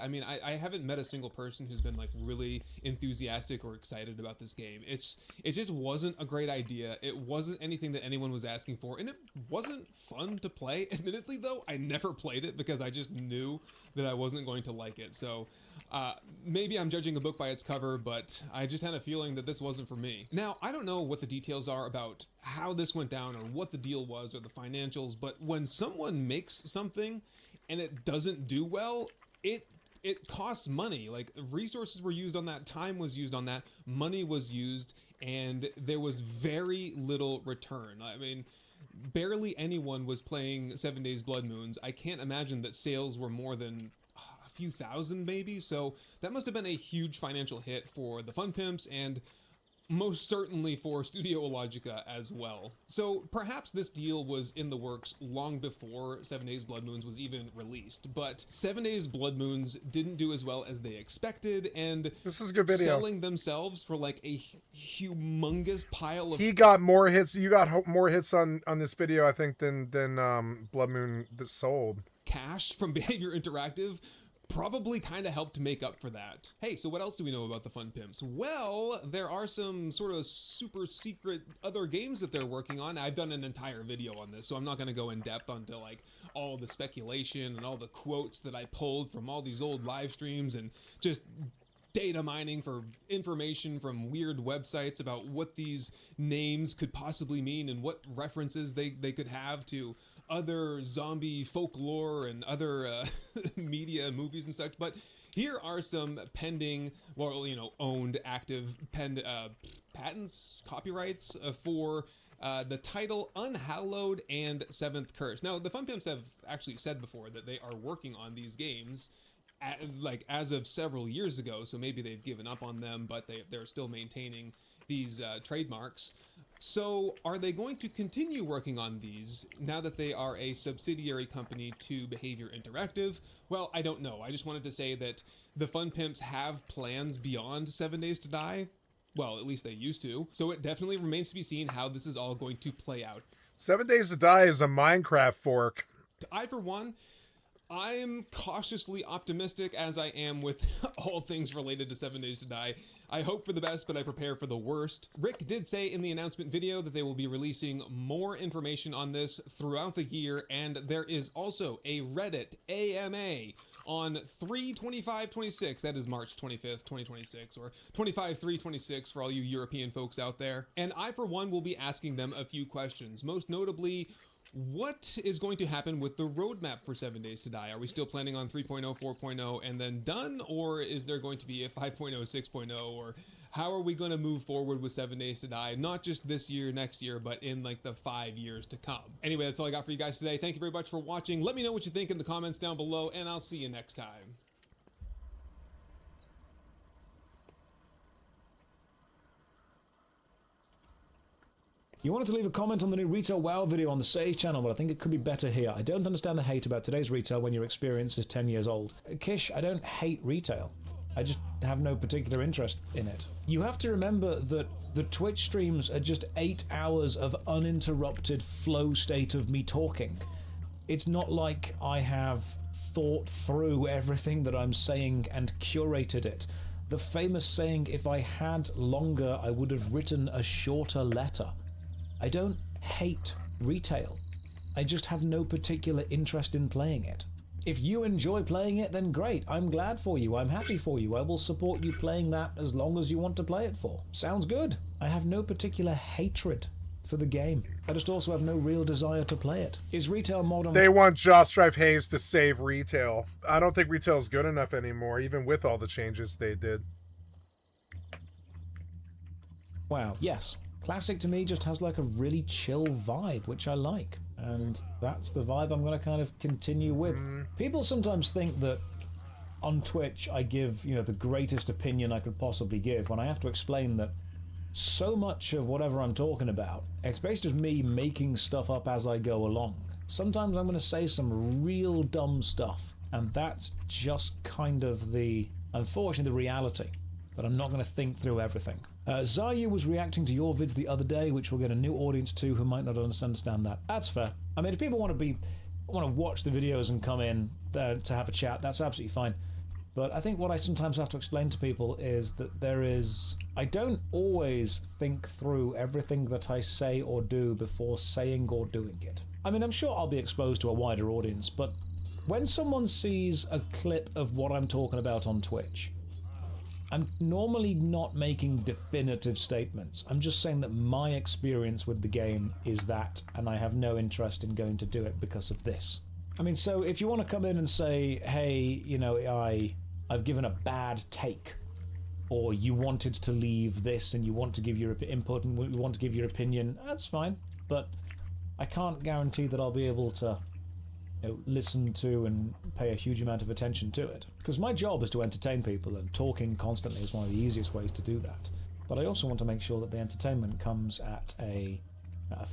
I mean, I haven't met a single person who's been like really enthusiastic or excited about this game. It just wasn't a great idea. It wasn't anything that anyone was asking for, and it wasn't fun to play. Admittedly, though, I never played it because I just knew that I wasn't going to like it. So maybe I'm judging a book by its cover, but I just had a feeling that this wasn't for me. Now, I don't know what the details are about how this went down or what the deal was or the financials, but when someone makes something and it doesn't do well, it costs money. Like, resources were used on that, time was used on that, money was used, and there was very little return. I mean, barely anyone was playing 7 Days Blood Moons. I can't imagine that sales were more than a few thousand maybe, so that must have been a huge financial hit for the Fun Pimps and most certainly for Studio Illogica as well. So perhaps this deal was in the works long before 7 Days Blood Moons was even released, but 7 Days Blood Moons didn't do as well as they expected, and this is a good video. Selling themselves for like a humongous pile of... He got more hits, you got more hits on this video, I think, than Blood Moon that sold. Cash from Behavior Interactive probably kind of helped make up for that. Hey, so what else do we know about the Fun Pimps? Well, there are some sort of super secret other games that they're working on. I've done an entire video on this, so I'm not going to go in depth onto like all the speculation and all the quotes that I pulled from all these old live streams and just data mining for information from weird websites about what these names could possibly mean and what references they could have to other zombie folklore and other media, movies and such. But here are some pending, well, you know, owned, active patents, copyrights for the title Unhallowed and Seventh Curse. Now, the Fun Pimps have actually said before that they are working on these games like as of several years ago, so maybe they've given up on them, but they're still maintaining these trademarks. So are they going to continue working on these now that they are a subsidiary company to Behavior Interactive? Well, I don't know. I just wanted to say that the Fun Pimps have plans beyond 7 Days to Die. Well, at least they used to. So it definitely remains to be seen how this is all going to play out. 7 Days to Die is a Minecraft fork. I, for one, I'm cautiously optimistic, as I am with all things related to 7 Days to Die. I hope for the best, but I prepare for the worst. Rick did say in the announcement video that they will be releasing more information on this throughout the year, and there is also a Reddit AMA on 3/25/26, that is March 25th, 2026, or 25/3/26 for all you European folks out there. And I, for one, will be asking them a few questions, most notably, what is going to happen with the roadmap for 7 Days to Die? Are we still planning on 3.0, 4.0, and then done? Or is there going to be a 5.0, 6.0? Or how are we going to move forward with 7 Days to Die? Not just this year, next year, but in like the 5 years to come. Anyway, that's all I got for you guys today. Thank you very much for watching. Let me know what you think in the comments down below, and I'll see you next time. You wanted to leave a comment on the new Retail WoW video on the Sage channel, but I think it could be better here. I don't understand the hate about today's retail when your experience is 10 years old. Kish, I don't hate retail. I just have no particular interest in it. You have to remember that the Twitch streams are just 8 hours of uninterrupted flow state of me talking. It's not like I have thought through everything that I'm saying and curated it. The famous saying, if I had longer, I would have written a shorter letter. I don't hate retail. I just have no particular interest in playing it. If you enjoy playing it, then great. I'm glad for you. I'm happy for you. I will support you playing that as long as you want to play it for. Sounds good. I have no particular hatred for the game. I just also have no real desire to play it. Is retail modern? They want Josh Strife Hayes to save retail. I don't think retail is good enough anymore, even with all the changes they did. Wow, yes. Classic to me just has like a really chill vibe, which I like. And that's the vibe I'm going to kind of continue with. People sometimes think that on Twitch I give, you know, the greatest opinion I could possibly give, when I have to explain that so much of whatever I'm talking about, it's basically just me making stuff up as I go along. Sometimes I'm going to say some real dumb stuff, and that's just kind of the, unfortunately, the reality. But I'm not going to think through everything. Zayu was reacting to your vids the other day, which will get a new audience too who might not understand that. That's fair. I mean, if people want to watch the videos and come in to have a chat, that's absolutely fine. But I think what I sometimes have to explain to people is that I don't always think through everything that I say or do before saying or doing it. I mean, I'm sure I'll be exposed to a wider audience, but when someone sees a clip of what I'm talking about on Twitch, I'm normally not making definitive statements. I'm just saying that my experience with the game is that, and I have no interest in going to do it because of this. I mean, so if you want to come in and say, hey, you know, I've given a bad take, or you wanted to leave this and you want to give your input and you want to give your opinion, that's fine. But I can't guarantee that I'll be able to listen to and pay a huge amount of attention to it. Because my job is to entertain people, and talking constantly is one of the easiest ways to do that. But I also want to make sure that the entertainment comes at a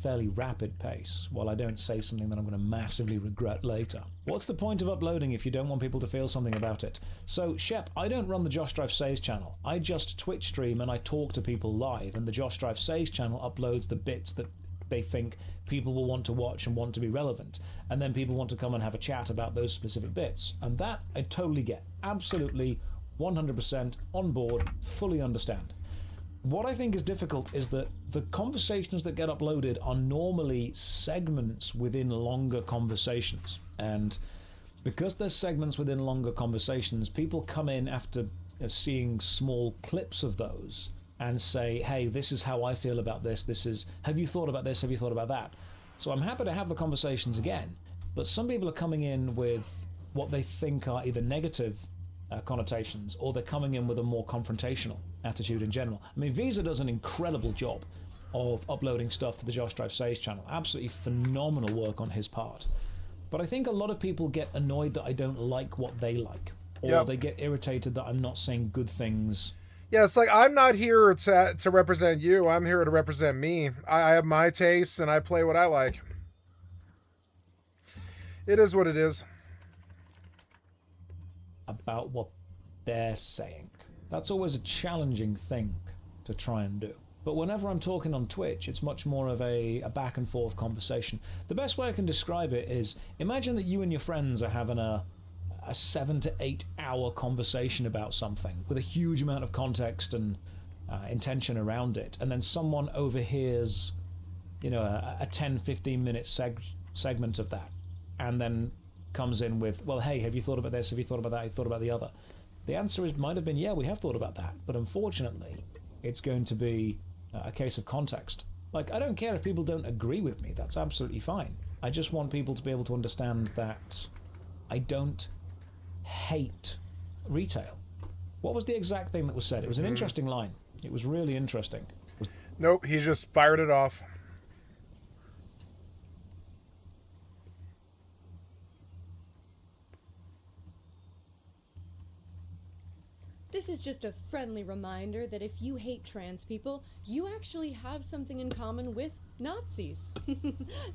fairly rapid pace, while I don't say something that I'm going to massively regret later. What's the point of uploading if you don't want people to feel something about it? So, Shep, I don't run the Josh Drive Saves channel. I just Twitch stream and I talk to people live, and the Josh Drive Saves channel uploads the bits that they think people will want to watch and want to be relevant, and then people want to come and have a chat about those specific bits, and that I totally get. Absolutely 100% on board, fully understand. What I think is difficult is that the conversations that get uploaded are normally segments within longer conversations, and because there's segments within longer conversations, people come in after seeing small clips of those and say, hey, this is how I feel about this, have you thought about this, have you thought about that? So I'm happy to have the conversations again, but some people are coming in with what they think are either negative connotations, or they're coming in with a more confrontational attitude in general. I mean, Visa does an incredible job of uploading stuff to the Josh Drive Saves channel. Absolutely phenomenal work on his part. But I think a lot of people get annoyed that I don't like what they like, or they get irritated that I'm not saying good things. Yeah, it's like, I'm not here to represent you. I'm here to represent me. I have my tastes, and I play what I like. It is what it is. About what they're saying. That's always a challenging thing to try and do. But whenever I'm talking on Twitch, it's much more of a back and forth conversation. The best way I can describe it is, imagine that you and your friends are having a 7 to 8 hour conversation about something with a huge amount of context and intention around it, and then someone overhears, a 10-15 minute segment of that, and then comes in with, well, hey, have you thought about this, have you thought about that, have you thought about the other? The answer might have been, yeah, we have thought about that, but unfortunately it's going to be a case of context. Like, I don't care if people don't agree with me, that's absolutely fine. I just want people to be able to understand that I don't hate retail. What was the exact thing that was said? It was an interesting line. It was really interesting. Nope, he just fired it off. This is just a friendly reminder that if you hate trans people, you actually have something in common with Nazis.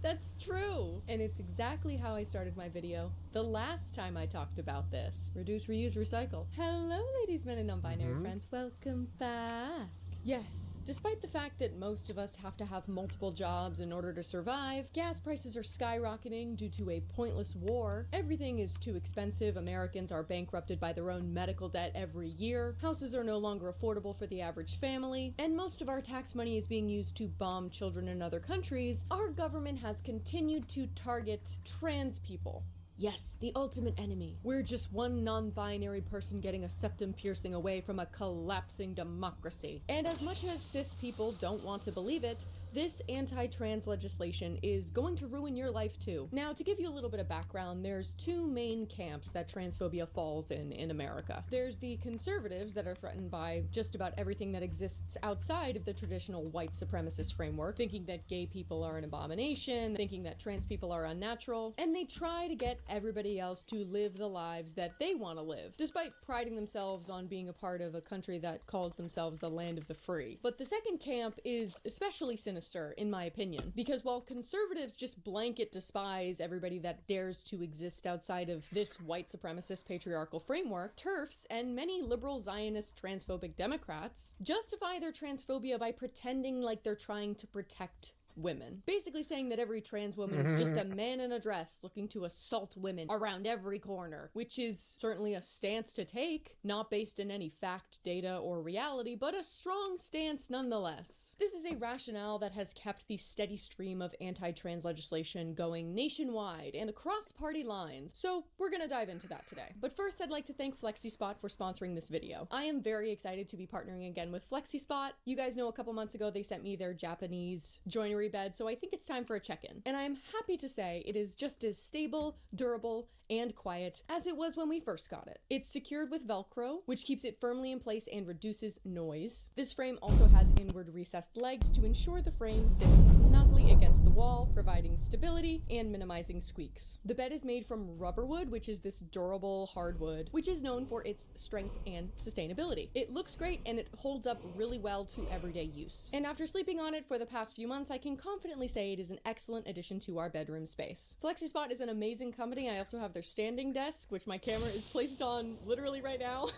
That's true. And it's exactly how I started my video the last time I talked about this. Reduce, reuse, recycle. Hello, ladies, men, and non-binary friends. Welcome back. Yes, despite the fact that most of us have to have multiple jobs in order to survive, gas prices are skyrocketing due to a pointless war, everything is too expensive, Americans are bankrupted by their own medical debt every year, houses are no longer affordable for the average family, and most of our tax money is being used to bomb children in other countries, our government has continued to target trans people. Yes, the ultimate enemy. We're just one non-binary person getting a septum piercing away from a collapsing democracy. And as much as cis people don't want to believe it, this anti-trans legislation is going to ruin your life too. Now, to give you a little bit of background, there's two main camps that transphobia falls in America. There's the conservatives that are threatened by just about everything that exists outside of the traditional white supremacist framework, thinking that gay people are an abomination, thinking that trans people are unnatural, and they try to get everybody else to live the lives that they want to live, despite priding themselves on being a part of a country that calls themselves the land of the free. But the second camp is especially sinister, in my opinion, because while conservatives just blanket despise everybody that dares to exist outside of this white supremacist patriarchal framework, TERFs and many liberal Zionist transphobic Democrats justify their transphobia by pretending like they're trying to protect women. Basically saying that every trans woman is just a man in a dress looking to assault women around every corner, which is certainly a stance to take, not based in any fact, data, or reality, but a strong stance nonetheless. This is a rationale that has kept the steady stream of anti-trans legislation going nationwide and across party lines, so we're gonna dive into that today. But first, I'd like to thank FlexiSpot for sponsoring this video. I am very excited to be partnering again with FlexiSpot. You guys know a couple months ago they sent me their Japanese joinery bed, so I think it's time for a check-in. And I'm happy to say it is just as stable, durable, and quiet as it was when we first got it. It's secured with Velcro, which keeps it firmly in place and reduces noise. This frame also has inward recessed legs to ensure the frame sits snugly against the wall, providing stability and minimizing squeaks. The bed is made from rubber wood, which is this durable hardwood, which is known for its strength and sustainability. It looks great and it holds up really well to everyday use. And after sleeping on it for the past few months, I can confidently say it is an excellent addition to our bedroom space. FlexiSpot is an amazing company. I also have their standing desk, which my camera is placed on literally right now.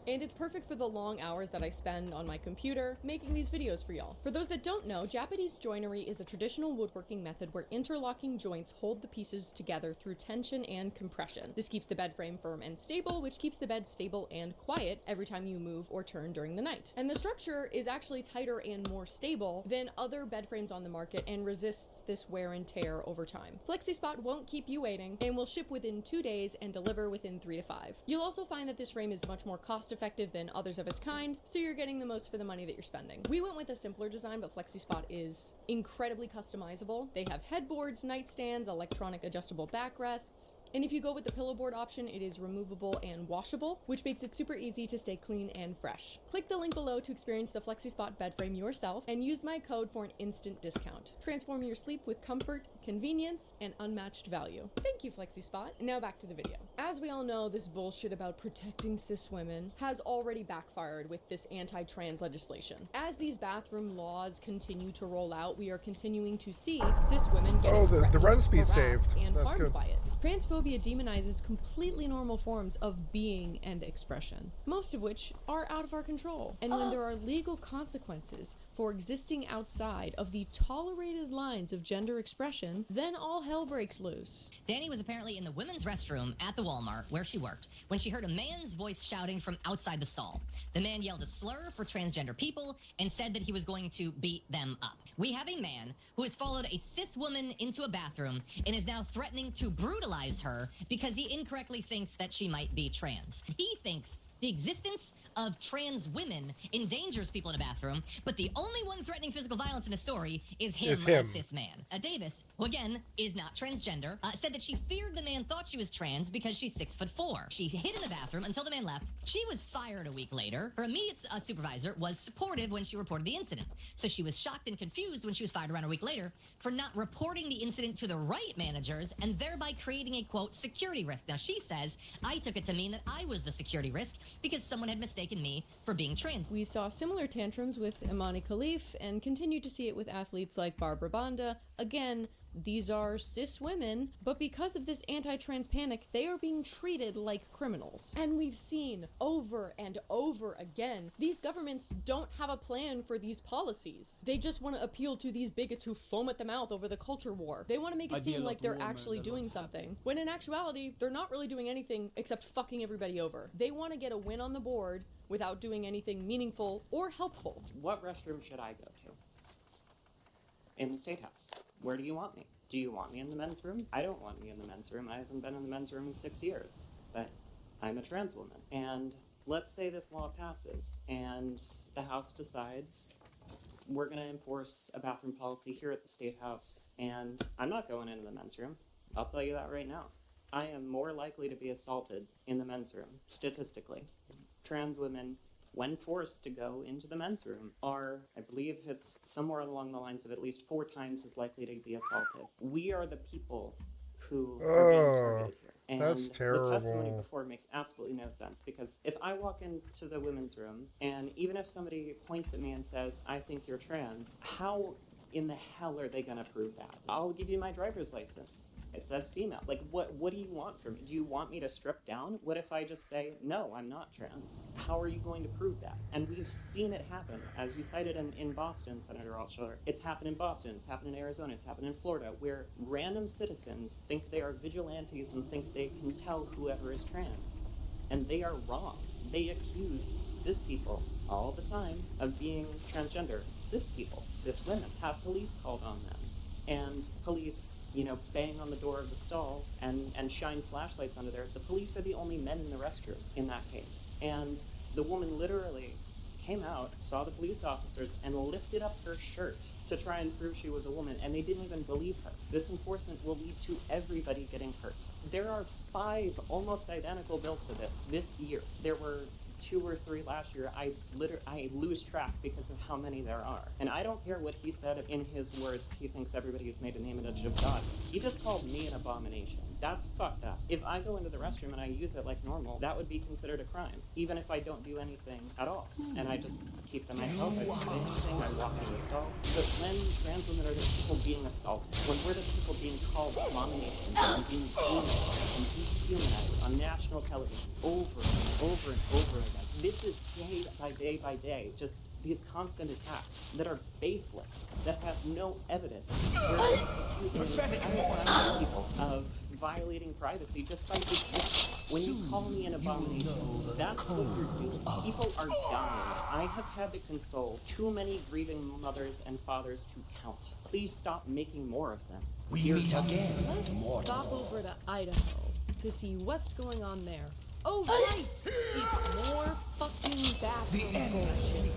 And it's perfect for the long hours that I spend on my computer making these videos for y'all. For those that don't know, Japanese joinery is a traditional woodworking method where interlocking joints hold the pieces together through tension and compression. This keeps the bed frame firm and stable, which keeps the bed stable and quiet every time you move or turn during the night. And the structure is actually tighter and more stable than other bed frames on the market and resists this wear and tear over time. FlexiSpot won't keep you waiting and will ship within 2 days and deliver within 3 to 5. You'll also find that this frame is much more cost effective than others of its kind, so you're getting the most for the money that you're spending. We went with a simpler design, but FlexiSpot is incredibly customizable. They have headboards, nightstands, electronic adjustable backrests, and if you go with the pillow board option, it is removable and washable, which makes it super easy to stay clean and fresh. Click the link below to experience the FlexiSpot bed frame yourself and use my code for an instant discount. Transform your sleep with comfort, convenience, and unmatched value. Thank you, FlexiSpot. Now back to the video. As we all know, this bullshit about protecting cis women has already backfired with this anti-trans legislation. As these bathroom laws continue to roll out, we are continuing to see cis women getting the run speed harassed, saved. and That's harmed good. by it. Transphobia demonizes completely normal forms of being and expression, most of which are out of our control. And when there are legal consequences for existing outside of the tolerated lines of gender expression, then all hell breaks loose. Danny was apparently in the women's restroom at the Walmart where she worked when she heard a man's voice shouting from outside the stall. The man yelled a slur for transgender people and said that he was going to beat them up. We have a man who has followed a cis woman into a bathroom and is now threatening to brutalize her because he incorrectly thinks that she might be trans. He thinks the existence of trans women endangers people in a bathroom, but the only one threatening physical violence in a story is him. A cis man. Davis, who again is not transgender, said that she feared the man thought she was trans because she's 6'4". She hid in the bathroom until the man left. She was fired a week later. Her immediate supervisor was supportive when she reported the incident. So she was shocked and confused when she was fired around a week later for not reporting the incident to the right managers and thereby creating a, quote, security risk. Now she says, I took it to mean that I was the security risk because someone had mistaken me for being trans. We saw similar tantrums with Imani Khalif and continue to see it with athletes like Barbara Banda. Again, these are cis women, but because of this anti-trans panic, they are being treated like criminals. And we've seen over and over again, these governments don't have a plan for these policies. They just want to appeal to these bigots who foam at the mouth over the culture war. They want to make it seem like they're actually doing something, when in actuality, they're not really doing anything except fucking everybody over. They want to get a win on the board without doing anything meaningful or helpful. What restroom should I go to? In the State House. Where do you want me? Do you want me in the men's room? I don't want me in the men's room. I haven't been in the men's room in 6 years. But I'm a trans woman. And let's say this law passes and the House decides we're going to enforce a bathroom policy here at the State House, and I'm not going into the men's room. I'll tell you that right now. I am more likely to be assaulted in the men's room, statistically. Trans women, when forced to go into the men's room, are, I believe it's somewhere along the lines of at least 4 times as likely to be assaulted. We are the people who are being targeted here. And that's terrible. The testimony before makes absolutely no sense, because if I walk into the women's room, and even if somebody points at me and says, I think you're trans, how in the hell are they going to prove that? I'll give you my driver's license. It says female. Like, what do you want from me? Do you want me to strip down? What if I just say, no, I'm not trans? How are you going to prove that? And we've seen it happen. As you cited in Boston, Senator Altshuler, it's happened in Boston, it's happened in Arizona, it's happened in Florida, where random citizens think they are vigilantes and think they can tell whoever is trans. And they are wrong. They accuse cis people all the time of being transgender. Cis people, cis women, have police called on them. And police, bang on the door of the stall and shine flashlights under there. The police are the only men in the restroom in that case. And the woman literally came out, saw the police officers, and lifted up her shirt to try and prove she was a woman, and they didn't even believe her. This enforcement will lead to everybody getting hurt. There are 5 almost identical bills to this year. There were 2 or 3 last year. I lose track because of how many there are. And I don't care what he said in his words. He thinks everybody is made in the image of God. He just called me an abomination. That's fucked up. If I go into the restroom and I use it like normal, that would be considered a crime, even if I don't do anything at all. And I just keep to myself. I don't say anything. I walk in the stall. But when trans women are the people being assaulted, when we're the people being called abominations and being demonized and dehumanized on national television over and over and over again, this is day by day by day, just these constant attacks that are baseless, that have no evidence. We're just accusing people of violating privacy just by existing. When you call me an abomination, that's what you're doing. People are dying. I have had to console too many grieving mothers and fathers to count. Please stop making more of them. We meet again. Let's stop over to Idaho to see what's going on there. Oh, right! It's more fucking bathroom bullshit.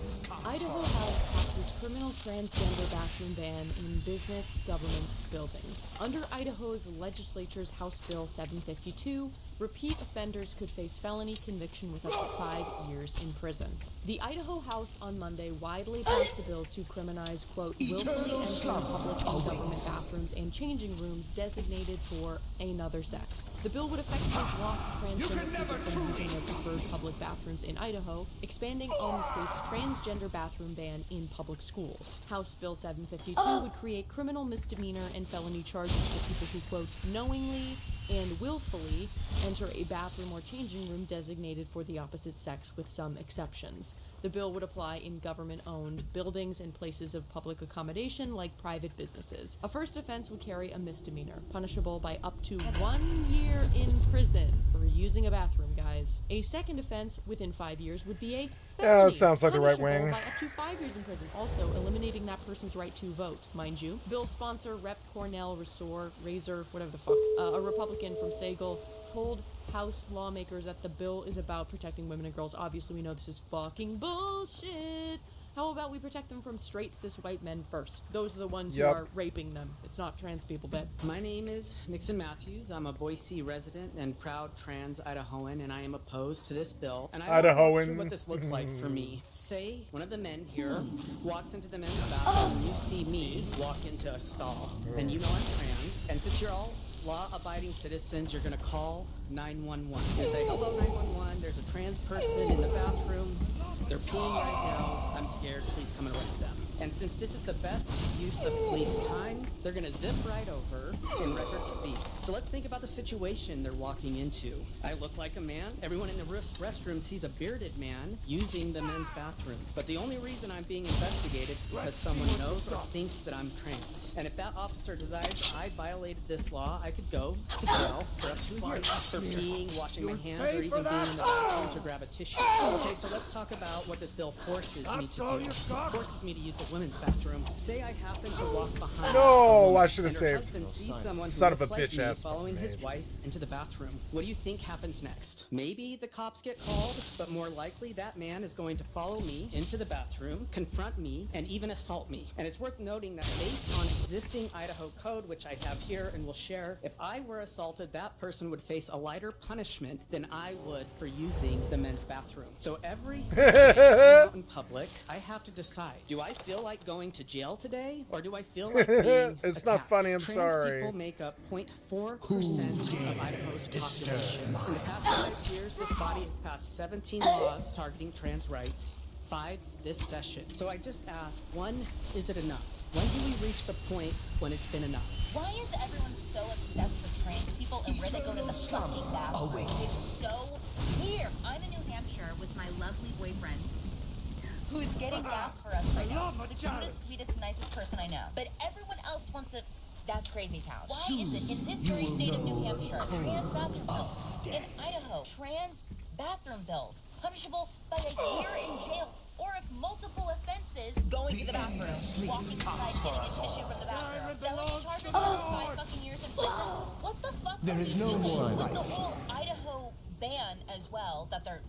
Idaho House passes criminal transgender bathroom ban in business government buildings. Under Idaho's legislature's House Bill 752, repeat offenders could face felony conviction with up to 5 years in prison. The Idaho House on Monday widely passed a bill to criminalize, quote, willfully entering public and government bathrooms and changing rooms designated for another sex. The bill would effectively block transgender people from using their preferred public bathrooms in Idaho, expanding on the state's transgender bathroom ban in public schools. House Bill 752 would create criminal misdemeanor and felony charges for people who, quote, knowingly and willfully enter a bathroom or changing room designated for the opposite sex, with some exceptions. The bill would apply in government-owned buildings and places of public accommodation like private businesses. A first offense would carry a misdemeanor, punishable by up to 1 year in prison for using a bathroom, guys. A second offense within 5 years would be a felony, that sounds like the right punishable wing. by up to 5 years in prison, also eliminating that person's right to vote, mind you. Bill sponsor Rep. Cornell Razor, whatever the fuck, a Republican from Sagal, told House lawmakers that the bill is about protecting women and girls. Obviously, we know this is fucking bullshit. How about we protect them from straight cis white men first? Those are the ones who are raping them. It's not trans people, babe. My name is Nixon Matthews. I'm a Boise resident and proud trans Idahoan, and I am opposed to this bill. And I want to what this looks like for me. Say one of the men here walks into the men's bathroom, and you see me walk into a stall, and you know I'm trans. And since you're all law-abiding citizens, you're going to call 911. You say, hello, 911. There's a trans person in the bathroom. They're peeing right now. I'm scared. Please come and arrest them. And since this is the best use of police time, they're going to zip right over in record speed. So let's think about the situation they're walking into. I look like a man. Everyone in the restroom sees a bearded man using the men's bathroom. But the only reason I'm being investigated is because someone knows or thinks that I'm trans. And if that officer decides I violated this law, I could go to jail for up to 2 years for peeing, washing my hands, or even being in the bathroom to grab a tissue. Okay, so let's talk about what this bill forces me to do. It forces me to use the women's bathroom. Say I happen to walk behind. No, I should have and her saved. husband sees someone who Son of a looks like bitch me ass following his mage. wife into the bathroom. What do you think happens next? Maybe the cops get called, but more likely that man is going to follow me into the bathroom, confront me, and even assault me. And it's worth noting that based on existing Idaho code, which I have here and will share, if I were assaulted, that person would face a lighter punishment than I would for using the men's bathroom. So every single day I'm out in public, I have to decide, do I feel like going to jail today, or do I feel like being It's attacked? not funny, I'm Trans sorry. people make up 0.4% of Idaho's population. In the past 5 years, this body has passed 17 laws targeting trans rights, 5 this session. So I just ask, 1, is it enough? When do we reach the point when it's been enough? Why is everyone so obsessed with trans people and where they go to the fucking bathroom. It's so weird. I'm in New Hampshire with my lovely boyfriend, who's getting gas for us right now. He's the cutest, sweetest, nicest person I know. But everyone else wants to... That's crazy town. Why is it in this very state of New Hampshire, trans bathroom bills? In Idaho, trans bathroom bills, punishable by a year in jail, or if multiple offenses, going to the bathroom, walking inside, getting a tissue from the bathroom, felony charges, 5 fucking years in prison. What the fuck? There is no more. With the whole Idaho ban as well, that they're,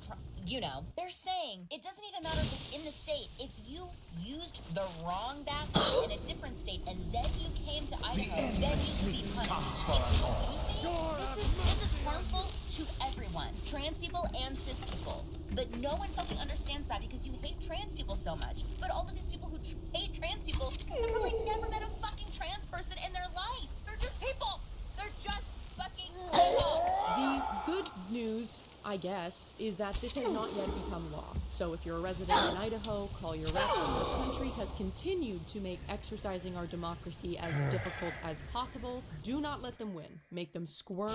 they're saying it doesn't even matter if it's in the state. If you used the wrong bathroom in a different state and then you came to Idaho, then you could be punished. Excuse me? This is harmful to everyone, trans people and cis people. But no one fucking understands that because you hate trans people so much. But all of these people who hate trans people have probably never met a fucking trans person in their life. They're just people. They're just fucking people. The good news, I guess, is that this has not yet become law. So if you're a resident in Idaho, call your reps. Our country has continued to make exercising our democracy as difficult as possible. Do not let them win. Make them squirm,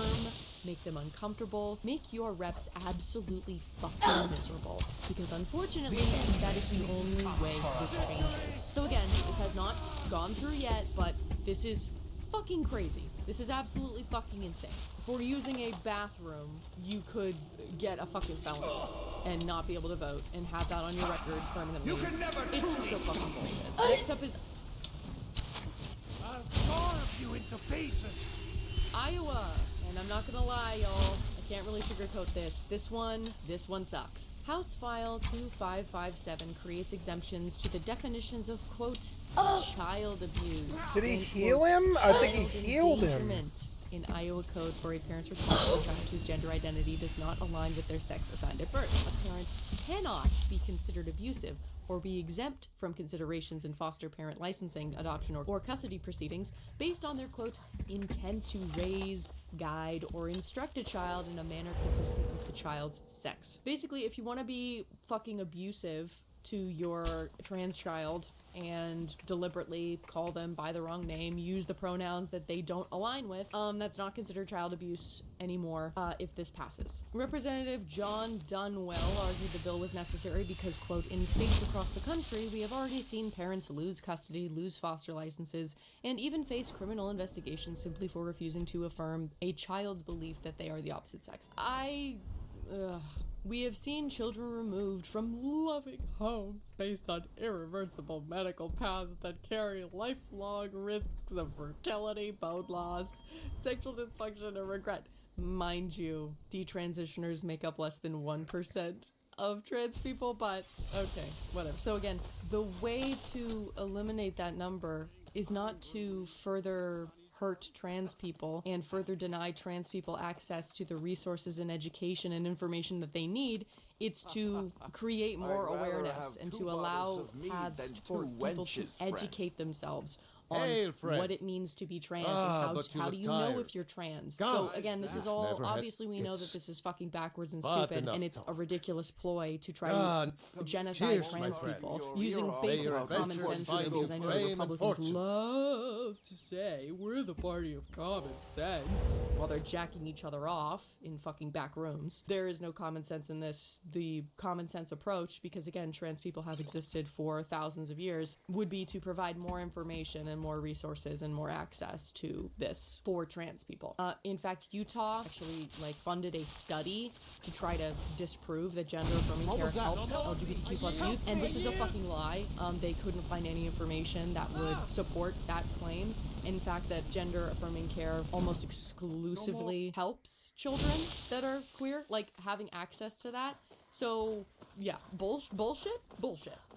make them uncomfortable, make your reps absolutely fucking miserable. Because unfortunately, that is the only way this changes. So again, this has not gone through yet, but this is fucking crazy. This is absolutely fucking insane. For using a bathroom, you could get a fucking felony and not be able to vote and have that on your record permanently. You can never It's just so fucking bullshit. Next up is I'll carve you into pieces. Iowa. And I'm not gonna lie, y'all. I can't really sugarcoat this. This one sucks. House File 2557 creates exemptions to the definitions of, quote, child abuse. Did he and, heal quote, him? I think he child healed him. endangerment in Iowa code for a parent's responsible child whose gender identity does not align with their sex assigned at birth. A parent cannot be considered abusive or be exempt from considerations in foster parent licensing, adoption, or custody proceedings based on their, quote, intent to raise, guide, or instruct a child in a manner consistent with the child's sex. Basically, if you want to be fucking abusive to your trans child and deliberately call them by the wrong name, use the pronouns that they don't align with, that's not considered child abuse anymore if this passes. Representative John Dunwell argued the bill was necessary because, quote, in states across the country, we have already seen parents lose custody, lose foster licenses, and even face criminal investigations simply for refusing to affirm a child's belief that they are the opposite sex. We have seen children removed from loving homes based on irreversible medical paths that carry lifelong risks of fertility, bone loss, sexual dysfunction, and regret. Mind you, detransitioners make up less than 1% of trans people, but okay, whatever. So again, the way to eliminate that number is not to further hurt trans people and further deny trans people access to the resources and education and information that they need. It's to create more awareness and to allow paths for people to educate themselves on what it means to be trans and how do you know if you're trans. So again, this is all, obviously we know that this is fucking backwards and stupid, and it's a ridiculous ploy to try to genocide trans people using basic common sense, because I know the Republicans love to say we're the party of common sense while they're jacking each other off in fucking back rooms. There is no common sense in this. The common sense approach, because again, trans people have existed for thousands of years, would be to provide more information and more resources and more access to this for trans people. In fact, Utah actually funded a study to try to disprove that gender affirming care helps LGBTQ plus youth, and this is a fucking lie. They couldn't find any information that would support that claim. In fact, that gender affirming care almost exclusively helps children that are queer, having access to that. So yeah, bullshit.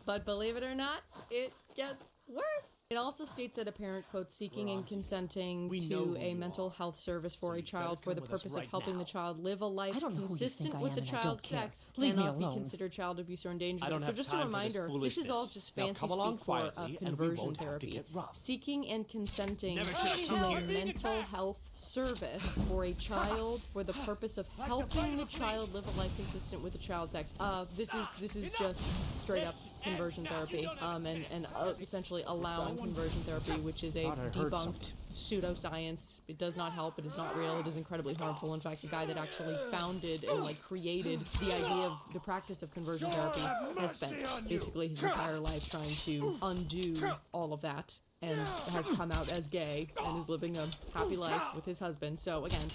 But believe it or not, it gets worse. It also states that a parent, quote, seeking and consenting to a mental health service for a child for the purpose of helping the child live a life consistent with the child's sex cannot be considered child abuse or endangerment. So just a reminder, this is all just fancy speak for conversion therapy. Seeking and consenting to a mental health service for a child for the purpose of helping the child live a life consistent with the child's sex. This is just straight up conversion therapy, and essentially allowing conversion therapy, which is a debunked pseudoscience. It does not help. It is not real. It is incredibly harmful. In fact, the guy that actually founded and created the idea of the practice of conversion therapy has spent basically his entire life trying to undo all of that, and has come out as gay and is living a happy life with his husband. So again,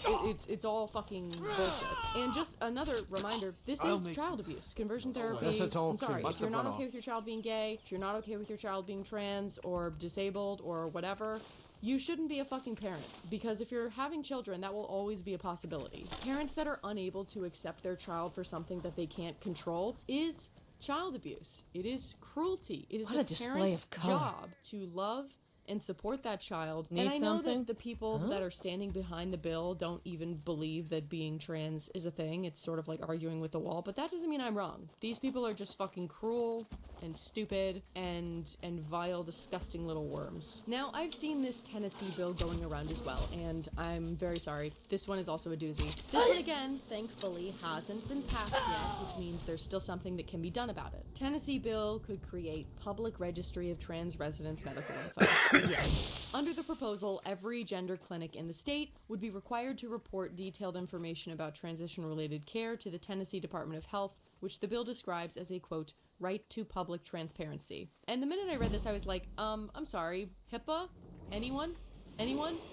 it's all fucking bullshit. And just another reminder, this is child abuse. Conversion therapy, I'm sorry, if you're not okay with your child being gay, if you're not okay with your child being trans or disabled or whatever, you shouldn't be a fucking parent, because if you're having children, that will always be a possibility. Parents that are unable to accept their child for something that they can't control is child abuse. It is cruelty. It is the parent's job to love and support that child. And I know that the people that are standing behind the bill don't even believe that being trans is a thing. It's sort of like arguing with the wall, but that doesn't mean I'm wrong. These people are just fucking cruel and stupid and vile, disgusting little worms. Now, I've seen this Tennessee bill going around as well, and I'm very sorry. This one is also a doozy. This one, again, thankfully hasn't been passed yet, which means there's still something that can be done about it. Tennessee bill could create public registry of trans residents' medical info. Yes. Under the proposal, every gender clinic in the state would be required to report detailed information about transition-related care to the Tennessee Department of Health, which the bill describes as a, quote, right to public transparency. And the minute I read this, I was like, I'm sorry, HIPAA? Anyone?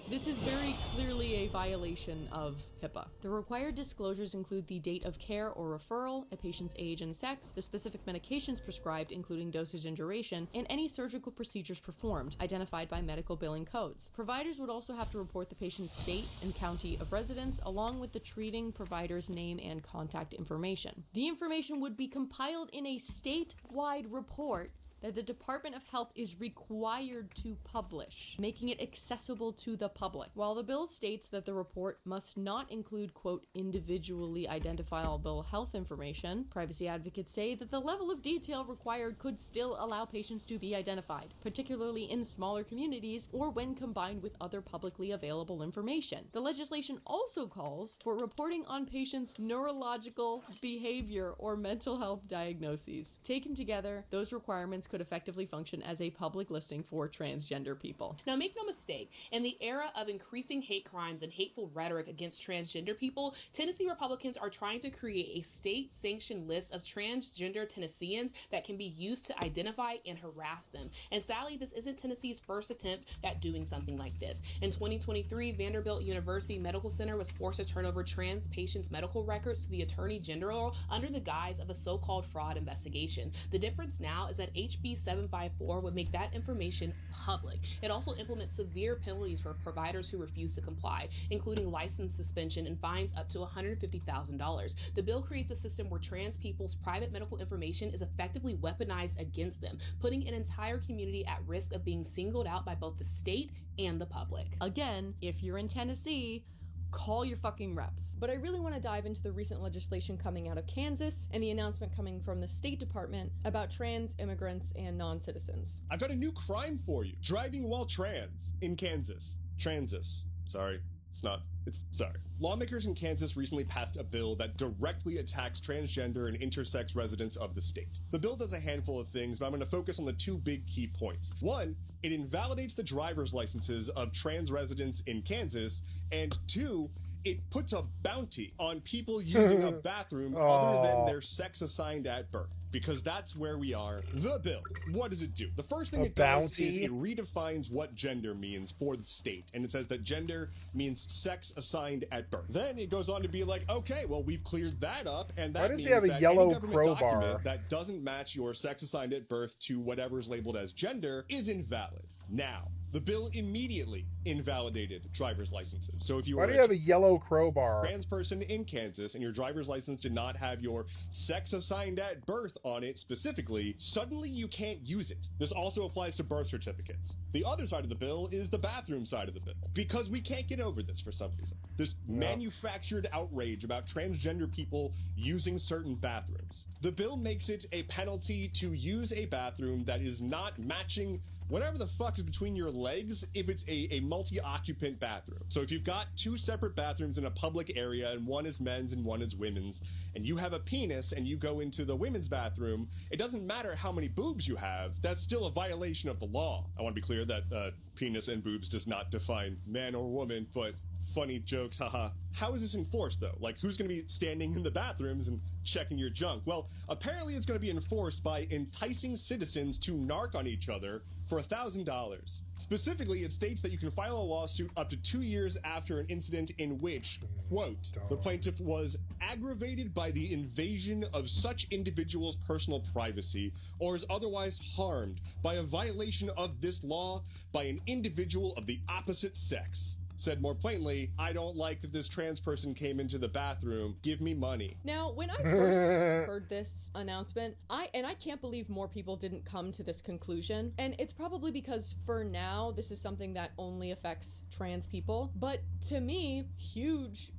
This is very clearly a violation of HIPAA. The required disclosures include the date of care or referral, a patient's age and sex, the specific medications prescribed, including dosage and duration, and any surgical procedures performed, identified by medical billing codes. Providers would also have to report the patient's state and county of residence, along with the treating provider's name and contact information. The information would be compiled in a statewide report that the Department of Health is required to publish, making it accessible to the public. While the bill states that the report must not include, quote, individually identifiable health information, privacy advocates say that the level of detail required could still allow patients to be identified, particularly in smaller communities or when combined with other publicly available information. The legislation also calls for reporting on patients' neurological, behavior, or mental health diagnoses. Taken together, those requirements could effectively function as a public listing for transgender people. Now, make no mistake, in the era of increasing hate crimes and hateful rhetoric against transgender people, Tennessee Republicans are trying to create a state-sanctioned list of transgender Tennesseans that can be used to identify and harass them. And sadly, this isn't Tennessee's first attempt at doing something like this. In 2023, Vanderbilt University Medical Center was forced to turn over trans patients' medical records to the Attorney General under the guise of a so-called fraud investigation. The difference now is that HB 754 would make that information public. It also implements severe penalties for providers who refuse to comply, including license suspension and fines up to $150,000. The bill creates a system where trans people's private medical information is effectively weaponized against them, putting an entire community at risk of being singled out by both the state and the public. Again, if you're in Tennessee, call your fucking reps. But I really want to dive into the recent legislation coming out of Kansas and the announcement coming from the State Department about trans immigrants and non-citizens. I've got a new crime for you. Driving while trans in Kansas. Transis. Sorry. Sorry. Lawmakers in Kansas recently passed a bill that directly attacks transgender and intersex residents of the state. The bill does a handful of things, but I'm going to focus on the two big key points. One, it invalidates the driver's licenses of trans residents in Kansas, and two, it puts a bounty on people using a bathroom other than their sex assigned at birth. Because that's where we are. The bill. What does it do? The first thing it does is it redefines what gender means for the state. And it says that gender means sex assigned at birth. Then it goes on to be like, okay, well, we've cleared that up. And that means that any government document that doesn't match your sex assigned at birth to whatever's labeled as gender is invalid. Now, the bill immediately invalidated driver's licenses. So if you were have a yellow crowbar? Trans person in Kansas and your driver's license did not have your sex assigned at birth on it specifically, suddenly you can't use it. This also applies to birth certificates. The other side of the bill is the bathroom side of the bill. Because we can't get over this for some reason. This manufactured outrage about transgender people using certain bathrooms. The bill makes it a penalty to use a bathroom that is not matching whatever the fuck is between your legs if it's a multi-occupant bathroom. So if you've got two separate bathrooms in a public area and one is men's and one is women's, and you have a penis and you go into the women's bathroom, it doesn't matter how many boobs you have, that's still a violation of the law. I want to be clear that penis and boobs does not define man or woman, but funny jokes, haha. How is this enforced, though? Like, who's going to be standing in the bathrooms and checking your junk? Well, apparently it's going to be enforced by enticing citizens to narc on each other for $1,000. Specifically, it states that you can file a lawsuit up to 2 years after an incident in which, quote, the plaintiff was aggravated by the invasion of such individual's personal privacy or is otherwise harmed by a violation of this law by an individual of the opposite sex. Said more plainly, I don't like that this trans person came into the bathroom. Give me money. Now, when I first heard this announcement, I can't believe more people didn't come to this conclusion. And it's probably because for now, this is something that only affects trans people. But to me, huge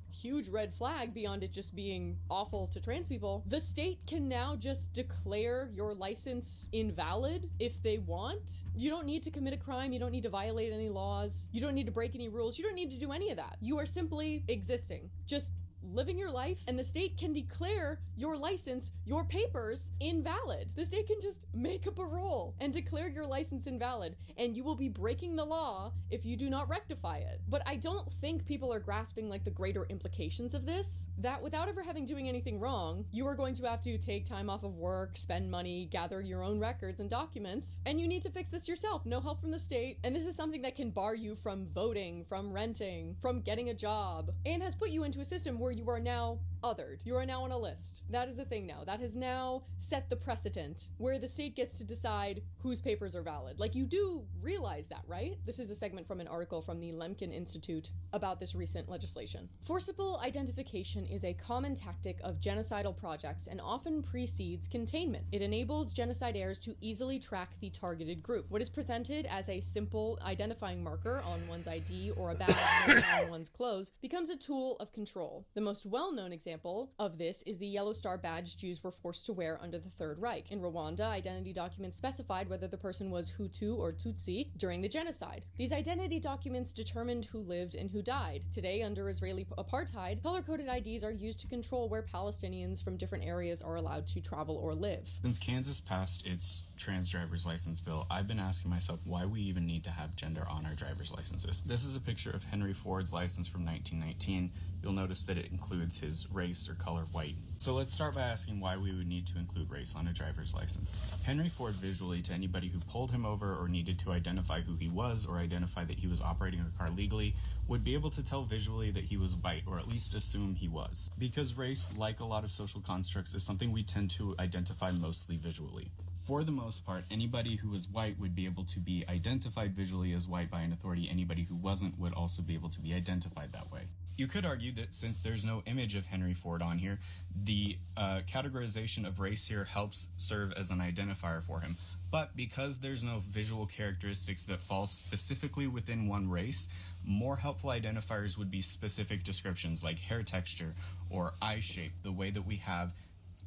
red flag beyond it just being awful to trans people. The state can now just declare your license invalid if they want. You don't need to commit a crime. You don't need to violate any laws. You don't need to break any rules. You don't need to do any of that. You are simply existing. Just living your life, and the state can declare your license, your papers, invalid. The state can just make up a rule and declare your license invalid, and you will be breaking the law if you do not rectify it. But I don't think people are grasping like the greater implications of this, that without ever doing anything wrong, you are going to have to take time off of work, spend money, gather your own records and documents, and you need to fix this yourself. No help from the state. And this is something that can bar you from voting, from renting, from getting a job, and has put you into a system where you are now othered. You are now on a list. That is a thing now. That has now set the precedent where the state gets to decide whose papers are valid. Like, you do realize that, right? This is a segment from an article from the Lemkin Institute about this recent legislation. Forcible identification is a common tactic of genocidal projects and often precedes containment. It enables genocidaires to easily track the targeted group. What is presented as a simple identifying marker on one's ID or a badge on one's clothes becomes a tool of control. The most well-known example of this is the yellow star badge Jews were forced to wear under the Third Reich. In Rwanda, identity documents specified whether the person was Hutu or Tutsi during the genocide. These identity documents determined who lived and who died. Today, under Israeli apartheid, color-coded IDs are used to control where Palestinians from different areas are allowed to travel or live. Since Kansas passed its trans driver's license bill, I've been asking myself why we even need to have gender on our driver's licenses. This is a picture of Henry Ford's license from 1919. You'll notice that it includes his race or color white. So let's start by asking why we would need to include race on a driver's license. Henry Ford visually, to anybody who pulled him over or needed to identify who he was or identify that he was operating a car legally, would be able to tell visually that he was white, or at least assume he was. Because race, like a lot of social constructs, is something we tend to identify mostly visually. For the most part, anybody who was white would be able to be identified visually as white by an authority. Anybody who wasn't would also be able to be identified that way. You could argue that since there's no image of Henry Ford on here, the categorization of race here helps serve as an identifier for him. But because there's no visual characteristics that fall specifically within one race, more helpful identifiers would be specific descriptions like hair texture or eye shape, the way that we have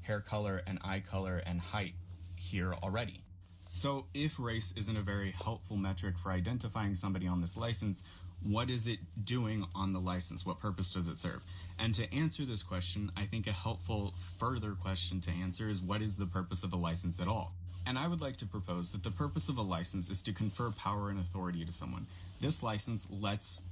hair color and eye color and height here already. So if race isn't a very helpful metric for identifying somebody on this license, what is it doing on the license? What purpose does it serve? And to answer this question, I think a helpful further question to answer is, what is the purpose of a license at all? And I would like to propose that the purpose of a license is to confer power and authority to someone. This license lets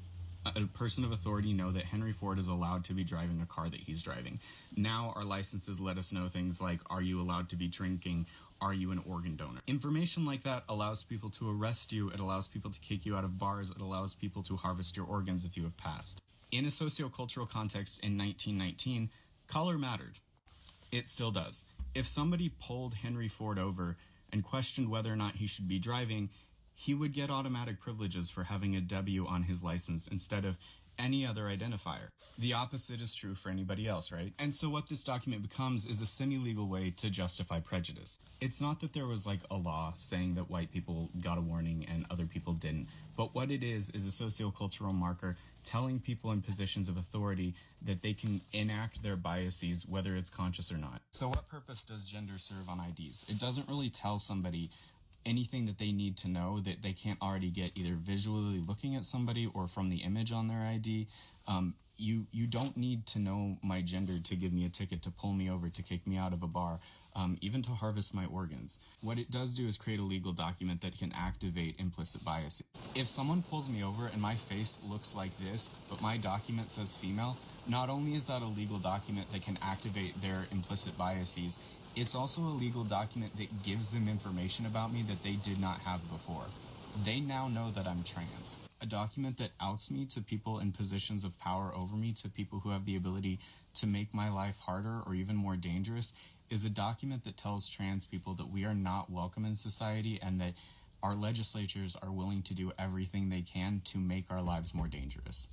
a person of authority know that Henry Ford is allowed to be driving a car that he's driving. Now our licenses let us know things like, are you allowed to be drinking? Are you an organ donor? Information like that allows people to arrest you. It allows people to kick you out of bars. It allows people to harvest your organs if you have passed. In a sociocultural context in 1919, color mattered. It still does. If somebody pulled Henry Ford over and questioned whether or not he should be driving, he would get automatic privileges for having a W on his license instead of any other identifier. The opposite is true for anybody else, right? And so what this document becomes is a semi-legal way to justify prejudice. It's not that there was like a law saying that white people got a warning and other people didn't, but what it is a sociocultural marker telling people in positions of authority that they can enact their biases, whether it's conscious or not. So what purpose does gender serve on IDs? It doesn't really tell somebody anything that they need to know that they can't already get either visually looking at somebody or from the image on their ID. You don't need to know my gender to give me a ticket, to pull me over, to kick me out of a bar, even to harvest my organs. What it does do is create a legal document that can activate implicit bias. If someone pulls me over and my face looks like this, but my document says female, not only is that a legal document that can activate their implicit biases, it's also a legal document that gives them information about me that they did not have before. They now know that I'm trans. A document that outs me to people in positions of power over me, to people who have the ability to make my life harder or even more dangerous, is a document that tells trans people that we are not welcome in society and that our legislatures are willing to do everything they can to make our lives more dangerous.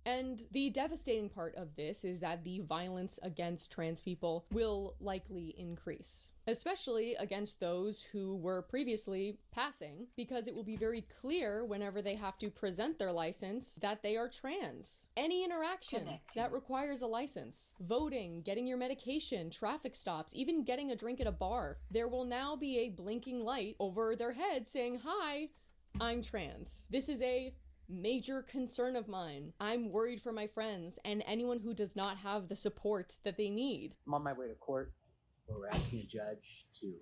And the devastating part of this is that the violence against trans people will likely increase, especially against those who were previously passing, because it will be very clear whenever they have to present their license that they are trans. Any interaction that requires a license, voting, getting your medication, traffic stops, even getting a drink at a bar, there will now be a blinking light over their head saying, "Hi, I'm trans." This is a major concern of mine. I'm worried for my friends and anyone who does not have the support that they need. I'm on my way to court where we're asking a judge to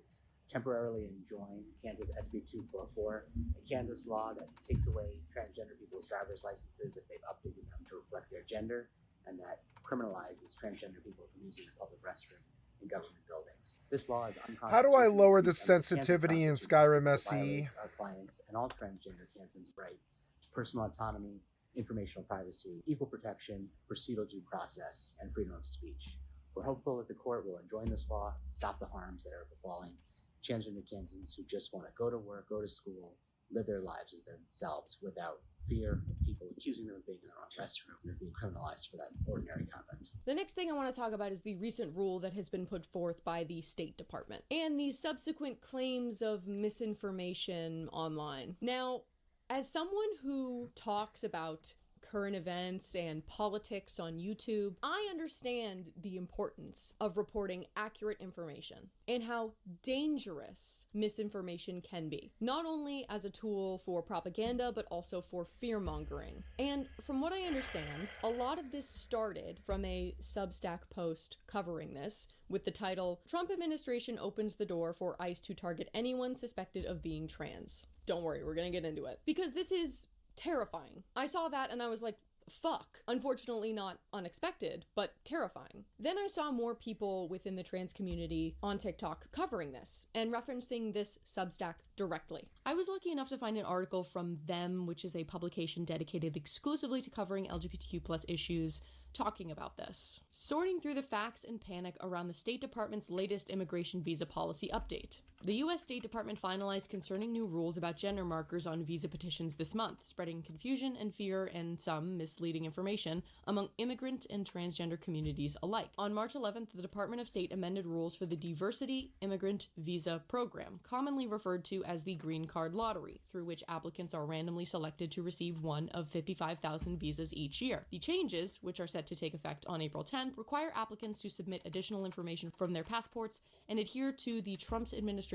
temporarily enjoin Kansas SB 2404, a Kansas law that takes away transgender people's driver's licenses if they've updated them to reflect their gender, and that criminalizes transgender people from using the public restroom in government buildings. This law is unconstitutional. How do I lower the sensitivity in Skyrim SE? Our clients and all transgender Kansans' right to personal autonomy, informational privacy, equal protection, procedural due process, and freedom of speech. We're hopeful that the court will enjoin this law, stop the harms that are befalling transgender Kansans who just want to go to work, go to school, live their lives as themselves without fear of people accusing them of being in the wrong restroom and being criminalized for that ordinary conduct. The next thing I want to talk about is the recent rule that has been put forth by the State Department and the subsequent claims of misinformation online. Now, as someone who talks about current events and politics on YouTube, I understand the importance of reporting accurate information and how dangerous misinformation can be, not only as a tool for propaganda, but also for fear-mongering. And from what I understand, a lot of this started from a Substack post covering this, with the title, "Trump Administration Opens the Door for ICE to Target Anyone Suspected of Being Trans." Don't worry, we're gonna get into it. Because this is terrifying. I saw that and I was like, fuck. Unfortunately not unexpected, but terrifying. Then I saw more people within the trans community on TikTok covering this and referencing this Substack directly. I was lucky enough to find an article from Them, which is a publication dedicated exclusively to covering LGBTQ+ issues, talking about this. Sorting through the facts and panic around the State Department's latest immigration visa policy update. The U.S. State Department finalized concerning new rules about gender markers on visa petitions this month, spreading confusion and fear and some misleading information among immigrant and transgender communities alike. On March 11th, the Department of State amended rules for the Diversity Immigrant Visa Program, commonly referred to as the Green Card Lottery, through which applicants are randomly selected to receive one of 55,000 visas each year. The changes, which are set to take effect on April 10th, require applicants to submit additional information from their passports and adhere to the Trump's administration's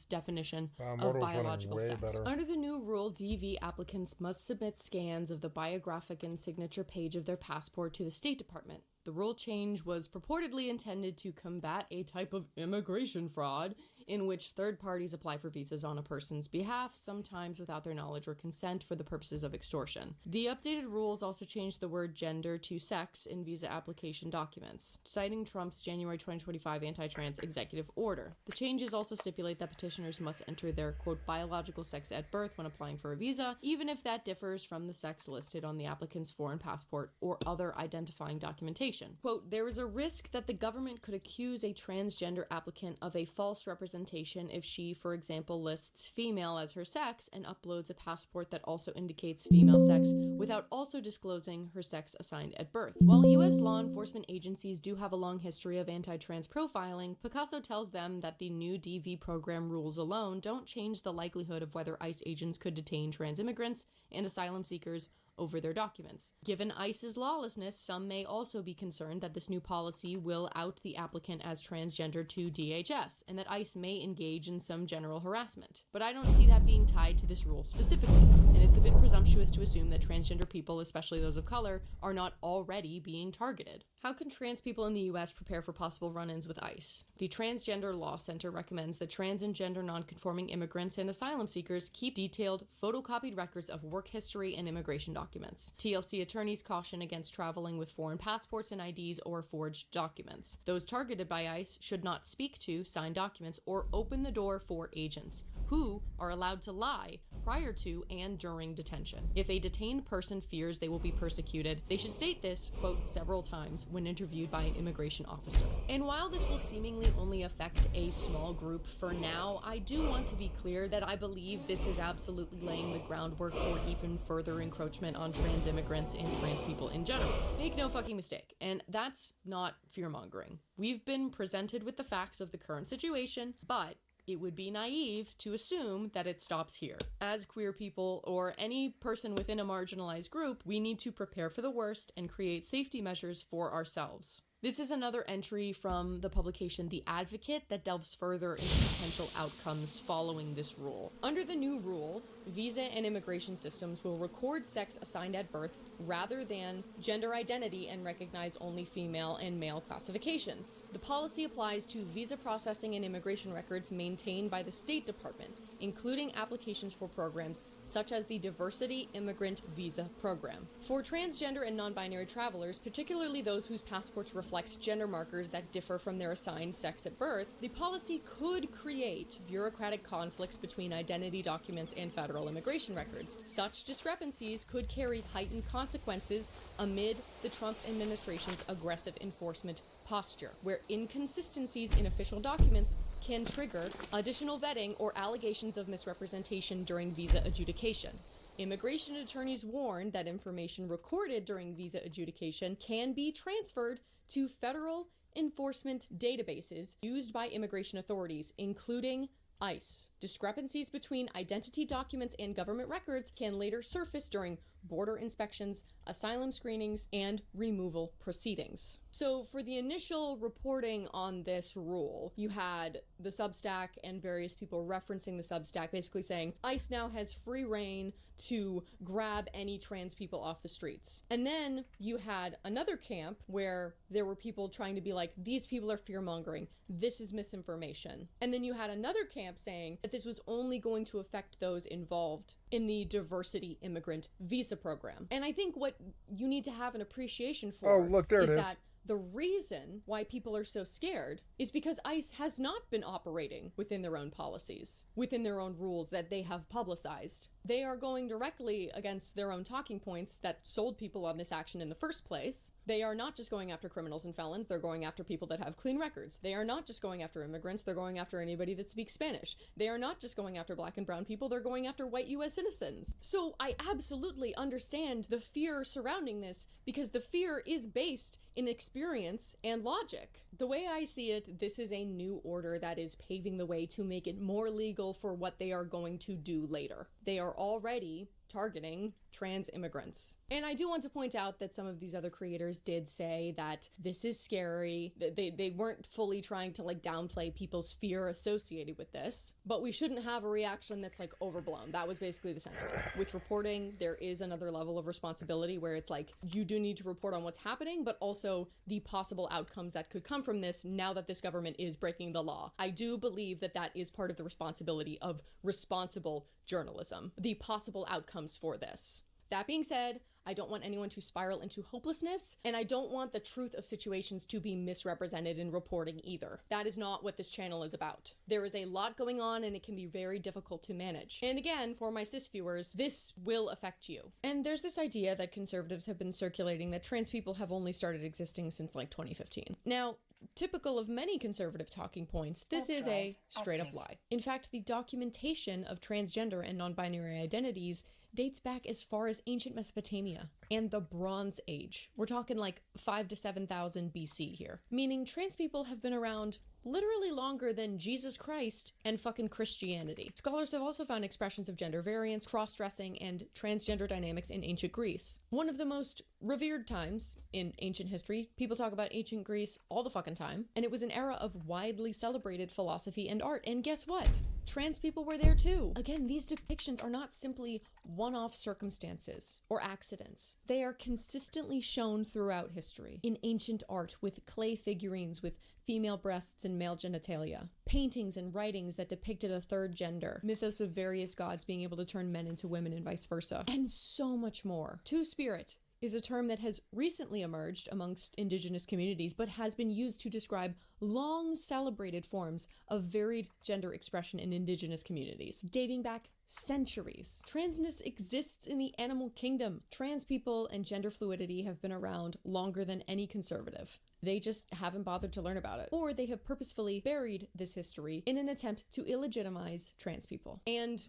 definition of biological sex. Under the new rule, DV applicants must submit scans of the biographic and signature page of their passport to the State Department. The rule change was purportedly intended to combat a type of immigration fraud in which third parties apply for visas on a person's behalf, sometimes without their knowledge or consent, for the purposes of extortion. The updated rules also changed the word gender to sex in visa application documents, citing Trump's January 2025 anti-trans executive order. The changes also stipulate that petitioners must enter their, quote, biological sex at birth when applying for a visa, even if that differs from the sex listed on the applicant's foreign passport or other identifying documentation. Quote, there is a risk that the government could accuse a transgender applicant of a false representation if she, for example, lists female as her sex and uploads a passport that also indicates female sex without also disclosing her sex assigned at birth. While U.S. law enforcement agencies do have a long history of anti-trans profiling, Picasso tells them that the new DV program rules alone don't change the likelihood of whether ICE agents could detain trans immigrants and asylum seekers over their documents. Given ICE's lawlessness, some may also be concerned that this new policy will out the applicant as transgender to DHS, and that ICE may engage in some general harassment. But I don't see that being tied to this rule specifically, and it's a bit presumptuous to assume that transgender people, especially those of color, are not already being targeted. How can trans people in the US prepare for possible run-ins with ICE? The Transgender Law Center recommends that trans and gender non-conforming immigrants and asylum seekers keep detailed, photocopied records of work history and immigration documents. TLC attorneys caution against traveling with foreign passports and IDs or forged documents. Those targeted by ICE should not speak to, sign documents, or open the door for agents, who are allowed to lie prior to and during detention. If a detained person fears they will be persecuted, they should state this, quote, several times when interviewed by an immigration officer. And while this will seemingly only affect a small group for now, I do want to be clear that I believe this is absolutely laying the groundwork for even further encroachment on trans immigrants and trans people in general. Make no fucking mistake, and that's not fear-mongering. We've been presented with the facts of the current situation, but it would be naive to assume that it stops here. As queer people, or any person within a marginalized group, we need to prepare for the worst and create safety measures for ourselves. This is another entry from the publication The Advocate that delves further into potential outcomes following this rule. Under the new rule, visa and immigration systems will record sex assigned at birth rather than gender identity and recognize only female and male classifications. The policy applies to visa processing and immigration records maintained by the State Department, including applications for programs such as the Diversity Immigrant Visa Program. For transgender and non-binary travelers, particularly those whose passports reflect gender markers that differ from their assigned sex at birth, the policy could create bureaucratic conflicts between identity documents and federal immigration records. Such discrepancies could carry heightened consequences amid the Trump administration's aggressive enforcement posture, where inconsistencies in official documents can trigger additional vetting or allegations of misrepresentation during visa adjudication. Immigration attorneys warn that information recorded during visa adjudication can be transferred to federal enforcement databases used by immigration authorities, including ICE. Discrepancies between identity documents and government records can later surface during border inspections, asylum screenings, and removal proceedings. So for the initial reporting on this rule, you had the Substack and various people referencing the Substack basically saying ICE now has free reign to grab any trans people off the streets. And then you had another camp where there were people trying to be like, these people are fear-mongering, this is misinformation. And then you had another camp saying that this was only going to affect those involved in the Diversity Immigrant Visa Program. And I think what you need to have an appreciation for is that the reason why people are so scared is because ICE has not been operating within their own policies, within their own rules that they have publicized. They are going directly against their own talking points that sold people on this action in the first place. They are not just going after criminals and felons, they're going after people that have clean records. They are not just going after immigrants, they're going after anybody that speaks Spanish. They are not just going after black and brown people, they're going after white US citizens. So I absolutely understand the fear surrounding this, because the fear is based in experience and logic. The way I see it, this is a new order that is paving the way to make it more legal for what they are going to do later. They are already targeting trans immigrants. And I do want to point out that some of these other creators did say that this is scary. They weren't fully trying to like downplay people's fear associated with this, but we shouldn't have a reaction that's like overblown. That was basically the sentiment. With reporting, there is another level of responsibility where it's like, you do need to report on what's happening, but also the possible outcomes that could come from this now that this government is breaking the law. I do believe that that is part of the responsibility of responsible journalism, the possible outcomes for this. That being said, I don't want anyone to spiral into hopelessness, and I don't want the truth of situations to be misrepresented in reporting either. That is not what this channel is about. There is a lot going on, and it can be very difficult to manage. And again, for my cis viewers, this will affect you. And there's this idea that conservatives have been circulating that trans people have only started existing since like 2015. Now, typical of many conservative talking points, this is a straight-up lie. In fact, the documentation of transgender and non-binary identities dates back as far as ancient Mesopotamia and the Bronze Age. We're talking like 5,000 to 7,000 BC here, meaning trans people have been around literally longer than Jesus Christ and fucking Christianity. Scholars have also found expressions of gender variance, cross-dressing, and transgender dynamics in ancient Greece. One of the most revered times in ancient history, people talk about ancient Greece all the fucking time, and it was an era of widely celebrated philosophy and art. And guess what? Trans people were there too. Again, these depictions are not simply one-off circumstances or accidents. They are consistently shown throughout history in ancient art with clay figurines with female breasts and male genitalia, paintings and writings that depicted a third gender, mythos of various gods being able to turn men into women and vice versa, and so much more. Two-spirit is a term that has recently emerged amongst indigenous communities, but has been used to describe long celebrated forms of varied gender expression in indigenous communities, dating back centuries. Transness exists in the animal kingdom. Trans people and gender fluidity have been around longer than any conservative. They just haven't bothered to learn about it. Or they have purposefully buried this history in an attempt to illegitimize trans people. And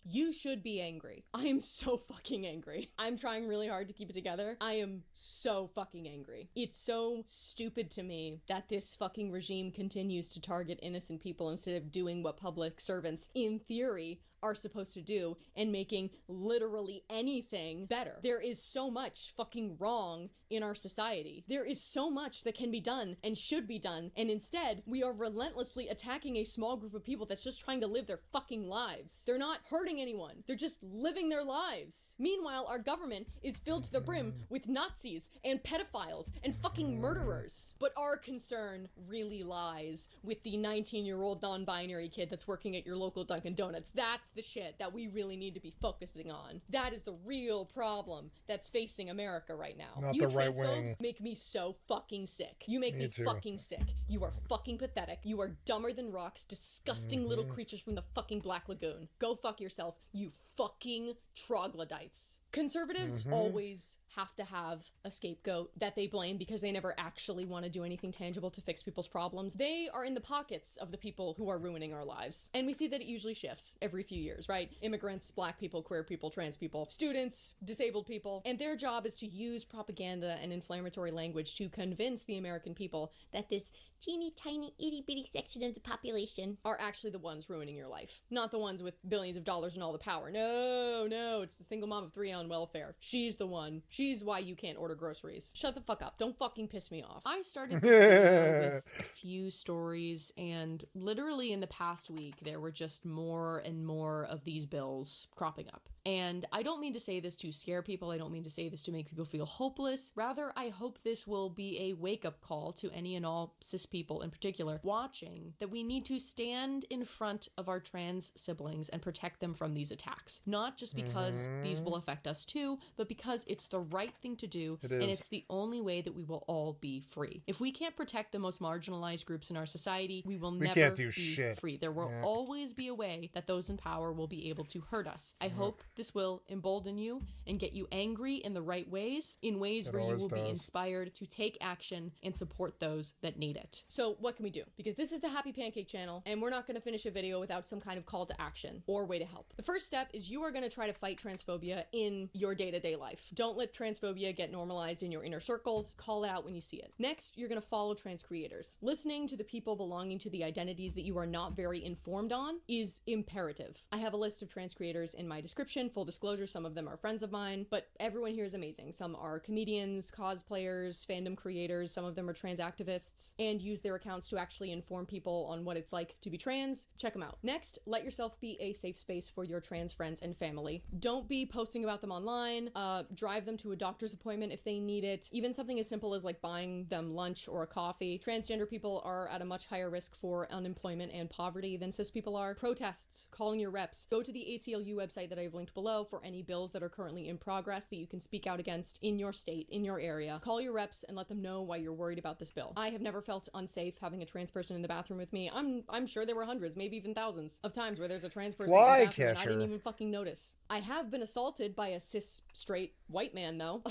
you should be angry. I am so fucking angry. I'm trying really hard to keep it together. I am so fucking angry. It's so stupid to me that this fucking regime continues to target innocent people instead of doing what public servants, in theory, are supposed to do and making literally anything better. There is so much fucking wrong in our society. There is so much that can be done and should be done, and instead we are relentlessly attacking a small group of people that's just trying to live their fucking lives. They're not hurting anyone. They're just living their lives. Meanwhile, our government is filled to the brim with Nazis and pedophiles and fucking murderers. But our concern really lies with the 19-year-old non-binary kid that's working at your local Dunkin' Donuts. That's the shit that we really need to be focusing on. That is the real problem that's facing America right now. Not you the right transphobes wing. make me so fucking sick. You make me too. fucking sick. You are fucking pathetic. You are dumber than rocks, disgusting little creatures from the fucking Black Lagoon. Go fuck yourself, you fucking troglodytes. Conservatives always have to have a scapegoat that they blame because they never actually want to do anything tangible to fix people's problems. They are in the pockets of the people who are ruining our lives. And we see that it usually shifts every few years, right? Immigrants, black people, queer people, trans people, students, disabled people. And their job is to use propaganda and inflammatory language to convince the American people that this teeny tiny itty bitty section of the population are actually the ones ruining your life. Not the ones with billions of dollars and all the power. No, it's the single mom of three on welfare. She's the one. She's why you can't order groceries. Shut the fuck up. Don't fucking piss me off. I started this video with a few stories, and literally in the past week, there were just more and more of these bills cropping up. And I don't mean to say this to scare people. I don't mean to say this to make people feel hopeless. Rather, I hope this will be a wake-up call to any and all cis people in particular watching that we need to stand in front of our trans siblings and protect them from these attacks. Not just because these will affect us too, but because it's the right thing to do, and it's the only way that we will all be free. If we can't protect the most marginalized groups in our society, we will never be free. There will always be a way that those in power will be able to hurt us. I hope this will embolden you and get you angry in the right ways, in ways where you will be inspired to take action and support those that need it. So what can we do? Because this is the Happy Pancake channel, and we're not going to finish a video without some kind of call to action or way to help. The first step is you are going to try to fight transphobia in your day-to-day life. Don't let transphobia get normalized in your inner circles. Call it out when you see it. Next, you're going to follow trans creators. Listening to the people belonging to the identities that you are not very informed on is imperative. I have a list of trans creators in my description. Full disclosure, some of them are friends of mine, but everyone here is amazing. Some are comedians, cosplayers, fandom creators. Some of them are trans activists and use their accounts to actually inform people on what it's like to be trans. Check them out. Next, let yourself be a safe space for your trans friends and family. Don't be posting about them online. Drive them to a doctor's appointment if they need it. Even something as simple as like buying them lunch or a coffee. Transgender people are at a much higher risk for unemployment and poverty than cis people are. Protests, calling your reps. Go to the ACLU website that I've linked below for any bills that are currently in progress that you can speak out against in your state, in your area. Call your reps and let them know why you're worried about this bill. I have never felt unsafe having a trans person in the bathroom with me. I'm sure there were hundreds, maybe even thousands of times where there's a trans person in the bathroom and I didn't even fucking notice. I have been assaulted by a cis straight white man though.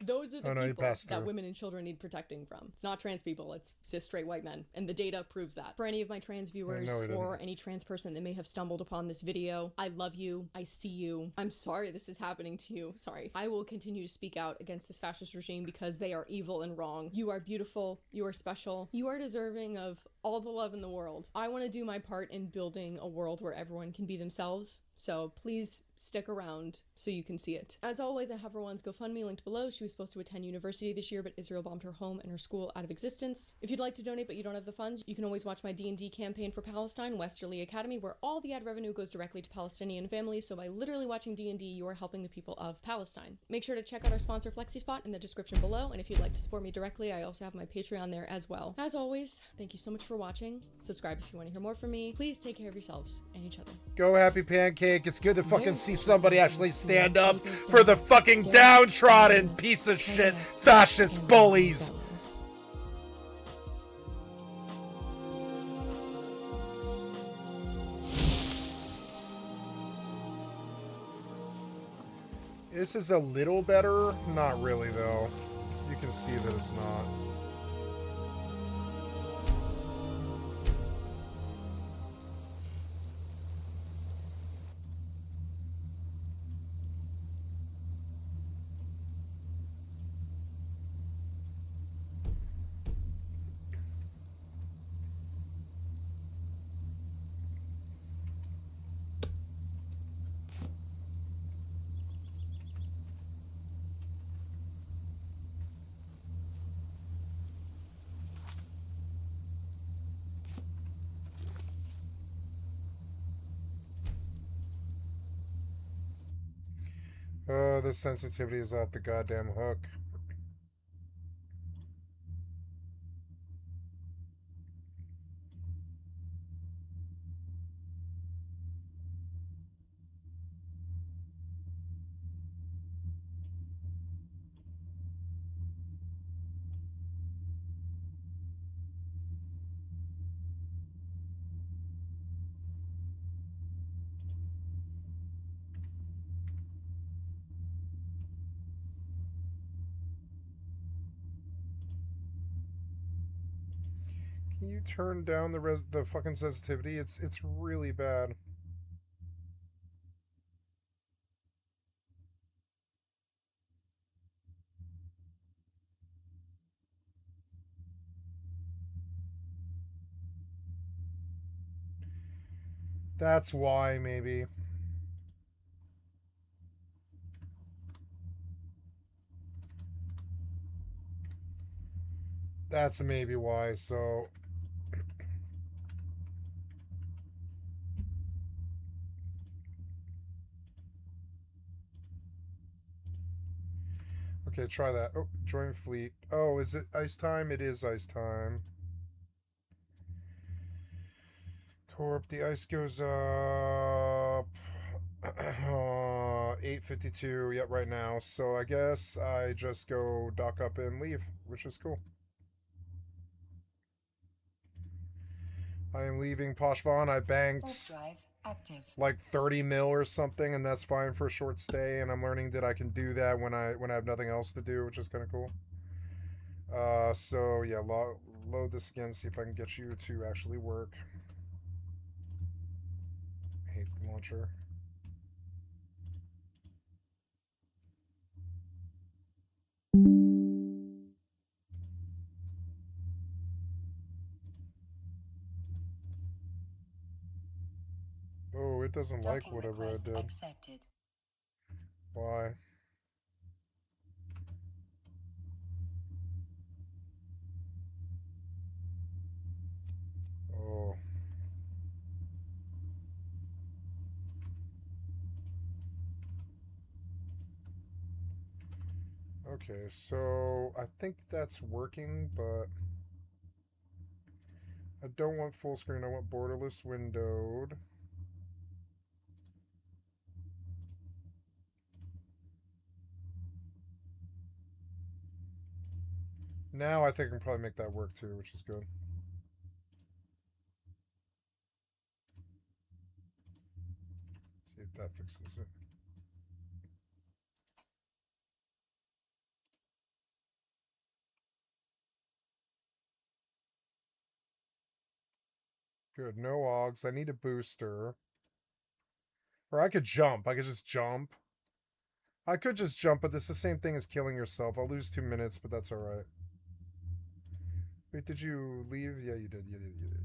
Those are the people that women and children need protecting from. It's not trans people, it's cis straight white men, and the data proves that. For any of my trans viewers or any trans person that may have stumbled upon this video, I love you, I see you, I'm sorry this is happening to you, sorry. I will continue to speak out against this fascist regime because they are evil and wrong. You are beautiful, you are special, you are deserving of all the love in the world. I want to do my part in building a world where everyone can be themselves, so please stick around so you can see it. As always, I have Rowan's GoFundMe linked below. She was supposed to attend university this year, but Israel bombed her home and her school out of existence. If you'd like to donate but you don't have the funds, you can always watch my D&D campaign for Palestine, Westerly Academy, where all the ad revenue goes directly to Palestinian families, so by literally watching D&D, you are helping the people of Palestine. Make sure to check out our sponsor FlexiSpot in the description below, and if you'd like to support me directly, I also have my Patreon there as well. As always, thank you so much for watching. Subscribe if you want to hear more from me. Please take care of yourselves and each other. Go Happy Pancake. It's good to fucking see somebody actually stand up for the fucking downtrodden piece of shit fascist bullies. This is a little better. Not really, though. You can see that it's not. Oh, the sensitivity is off the goddamn hook. Can you turn down the fucking sensitivity? It's really bad. That's why, maybe. That's maybe why, so... Okay, try that. Oh, join fleet. Oh, is it ice time? It is ice time. Corp, the ice goes up... 8:52, yep, right now. So I guess I just go dock up and leave, which is cool. I am leaving Poshvon. I banked like 30 mil or something, and that's fine for a short stay, and I'm learning that I can do that when I have nothing else to do, which is kind of cool. So yeah, load this again, see if I can get you to actually work. I hate the launcher. Oh, it doesn't like whatever I did. Accepted. Why? Oh. Okay, so I think that's working, but I don't want full screen. I want borderless windowed. Now I think I can probably make that work too, which is good. See if that fixes it. Good, no augs. I need a booster. Or I could jump. I could just jump. I could just jump, but this is the same thing as killing yourself. I'll lose 2 minutes, but that's alright. Wait, did you leave? Yeah, you did. You did. You did.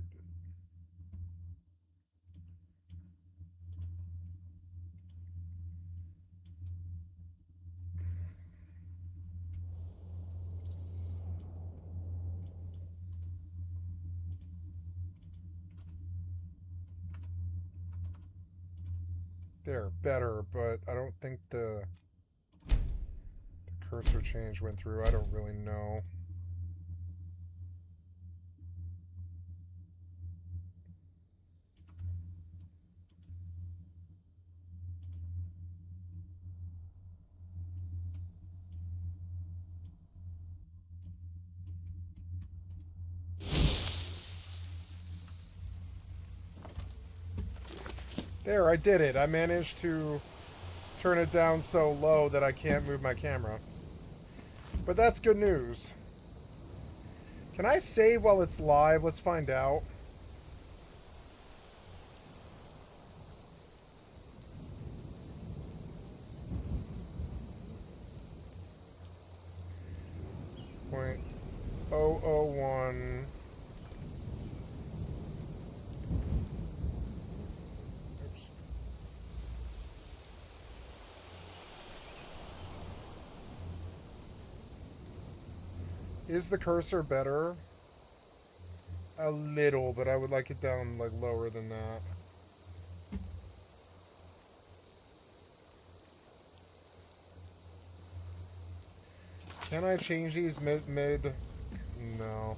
They're better, but I don't think the cursor change went through. I don't really know. There, I did it. I managed to turn it down so low that I can't move my camera. But that's good news. Can I save while it's live? Let's find out. .001. Oops. Is the cursor better? A little, but I would like it down like lower than that. Can I change these mid? No.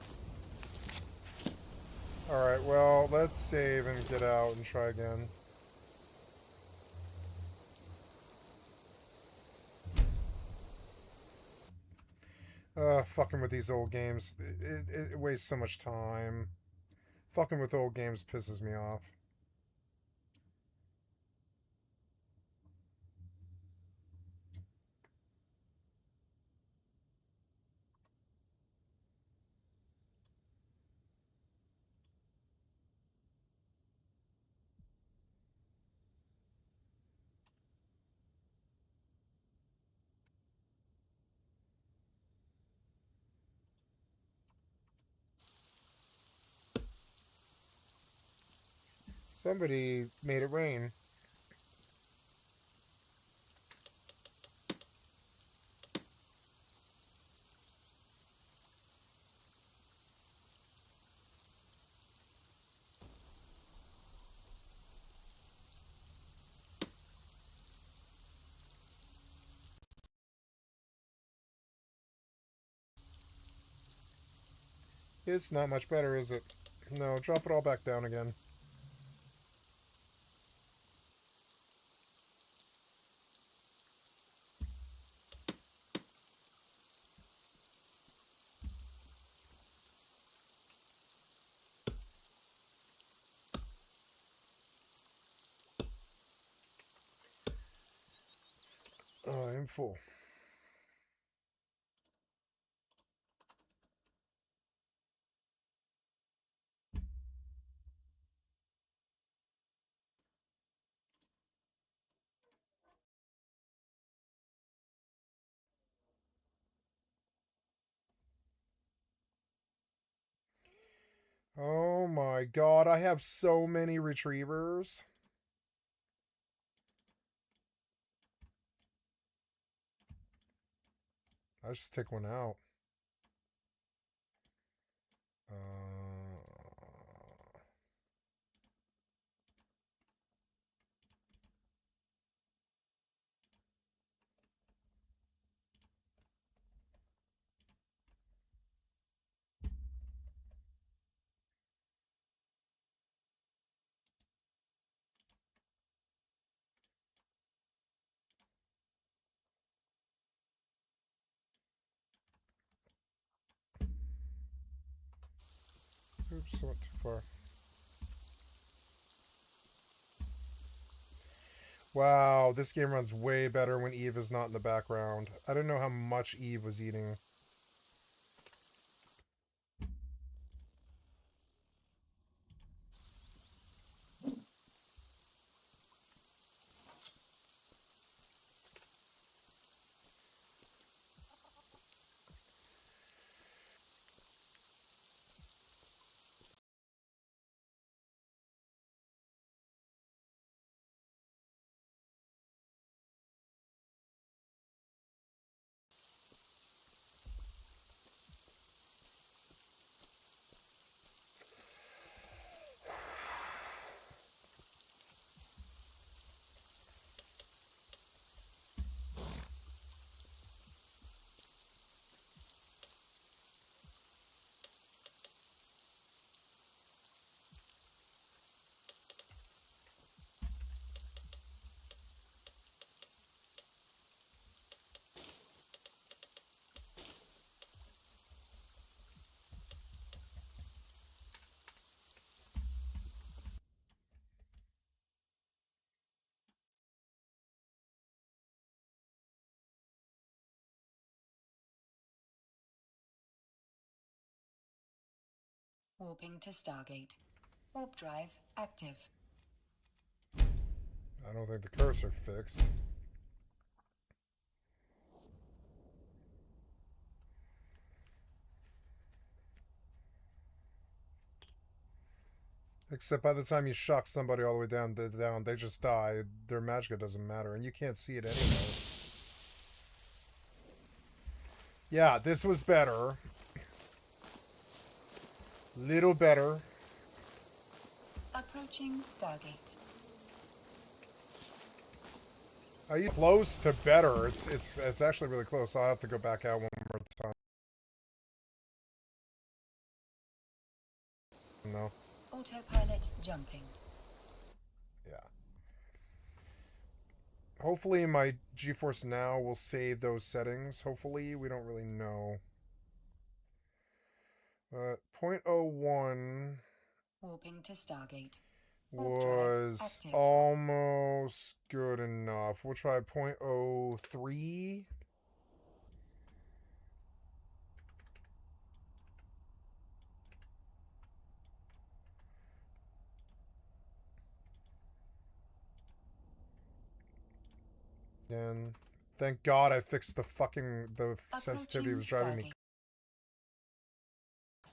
Alright, well, let's save and get out and try again. Fucking with these old games. It wastes so much time. Fucking with old games pisses me off. Somebody made it rain. It's not much better, is it? No, drop it all back down again. Oh, I am full. Oh my god, I have so many retrievers. I just take one out. Oops, I went too far. Wow, this game runs way better when Eve is not in the background. I didn't know how much Eve was eating. Warping to Stargate. Warp drive active. I don't think the cursor fixed. Except by the time you shock somebody all the way down, they just die. Their magic doesn't matter, and you can't see it anyway. Yeah, this was better. Little better. Approaching Stargate. Are you close to better? It's actually really close. I'll have to go back out one more time. No. Autopilot jumping. Yeah. Hopefully my GeForce Now will save those settings. Hopefully, we don't really know. 0.01 Warping to Stargate. was almost good enough. We'll try 0.03. And thank God I fixed the sensitivity. It was driving me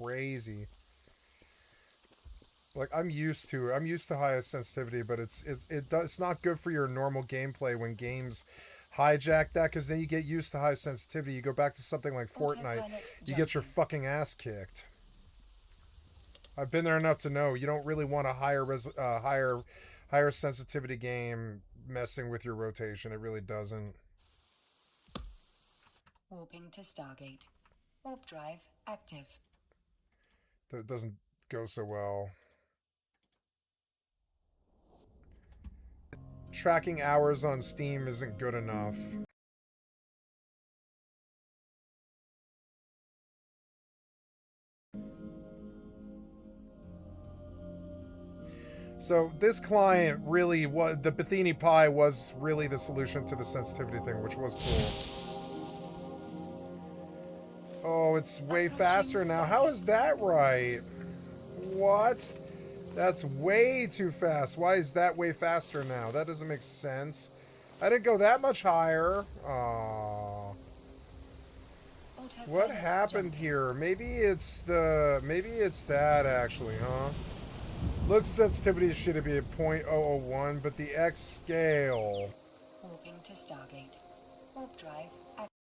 crazy. Like I'm used to highest sensitivity, but it's not good for your normal gameplay when games hijack that, because then you get used to high sensitivity. You go back to something like Fortnite, you get your fucking ass kicked. I've been there enough to know you don't really want a higher sensitivity game messing with your rotation. It really doesn't. Warping to Stargate. Warp drive active. That doesn't go so well. Tracking hours on Steam isn't good enough. So this client really was, the Bethany Pi was really the solution to the sensitivity thing, which was cool. Oh, it's way faster now. How is that right? What? That's way too fast. Why is that way faster now? That doesn't make sense. I didn't go that much higher. Aww. What happened here? Maybe it's that actually, huh? Look, sensitivity should be at 0.001, but the X scale. Warping to Stargate. Warp drive active.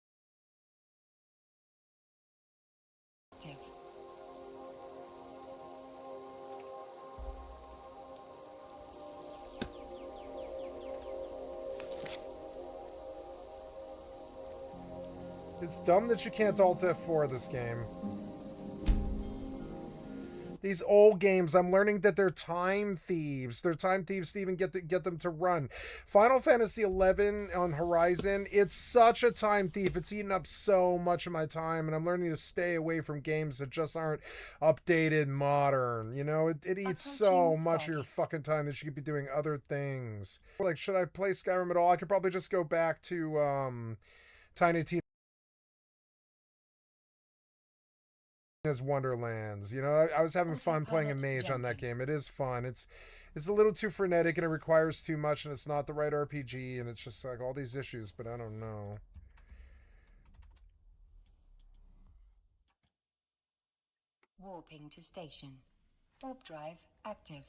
It's dumb that you can't Alt F4 this game. These old games, I'm learning that they're time thieves. They're time thieves to even get them to run. Final Fantasy XI on Horizon, it's such a time thief. It's eaten up so much of my time, and I'm learning to stay away from games that just aren't updated, modern. You know, it eats so much of your fucking time that you could be doing other things. Like, should I play Skyrim at all? I could probably just go back to Tiny Tina's Wonderlands. You know, I was having fun playing a mage on that game. It is fun. It's a little too frenetic, and it requires too much, and it's not the right RPG, and it's just like all these issues, but I don't know. Warping to station. Warp drive active.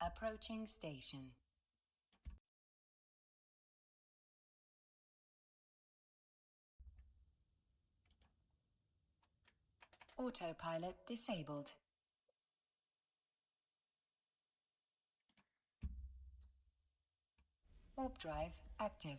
Approaching station. Autopilot disabled. Warp drive active.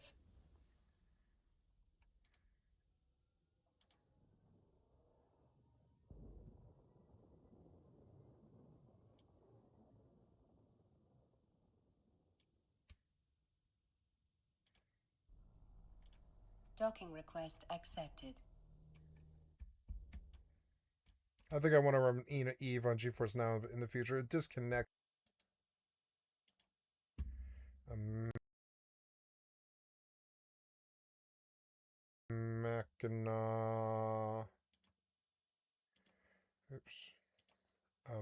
Docking request accepted. I think I want to run Eve on GeForce Now in the future. It disconnects. Machina. Oops. Oh,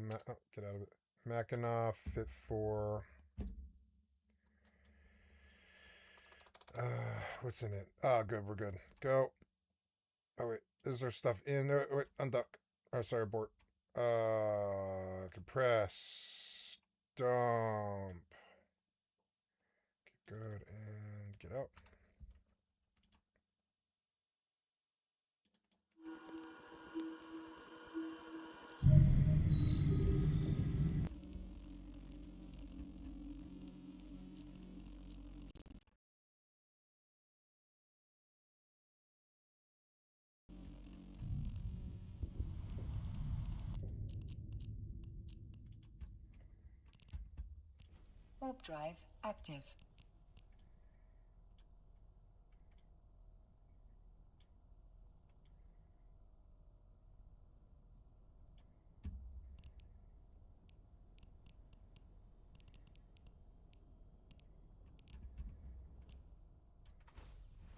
get out of it. Machina fit for. What's in it? Oh, good. We're good. Go. Oh wait, is there stuff in there? Wait, unduck. Oh, sorry, abort. Compress. Dump. Get good and get out. Warp drive active.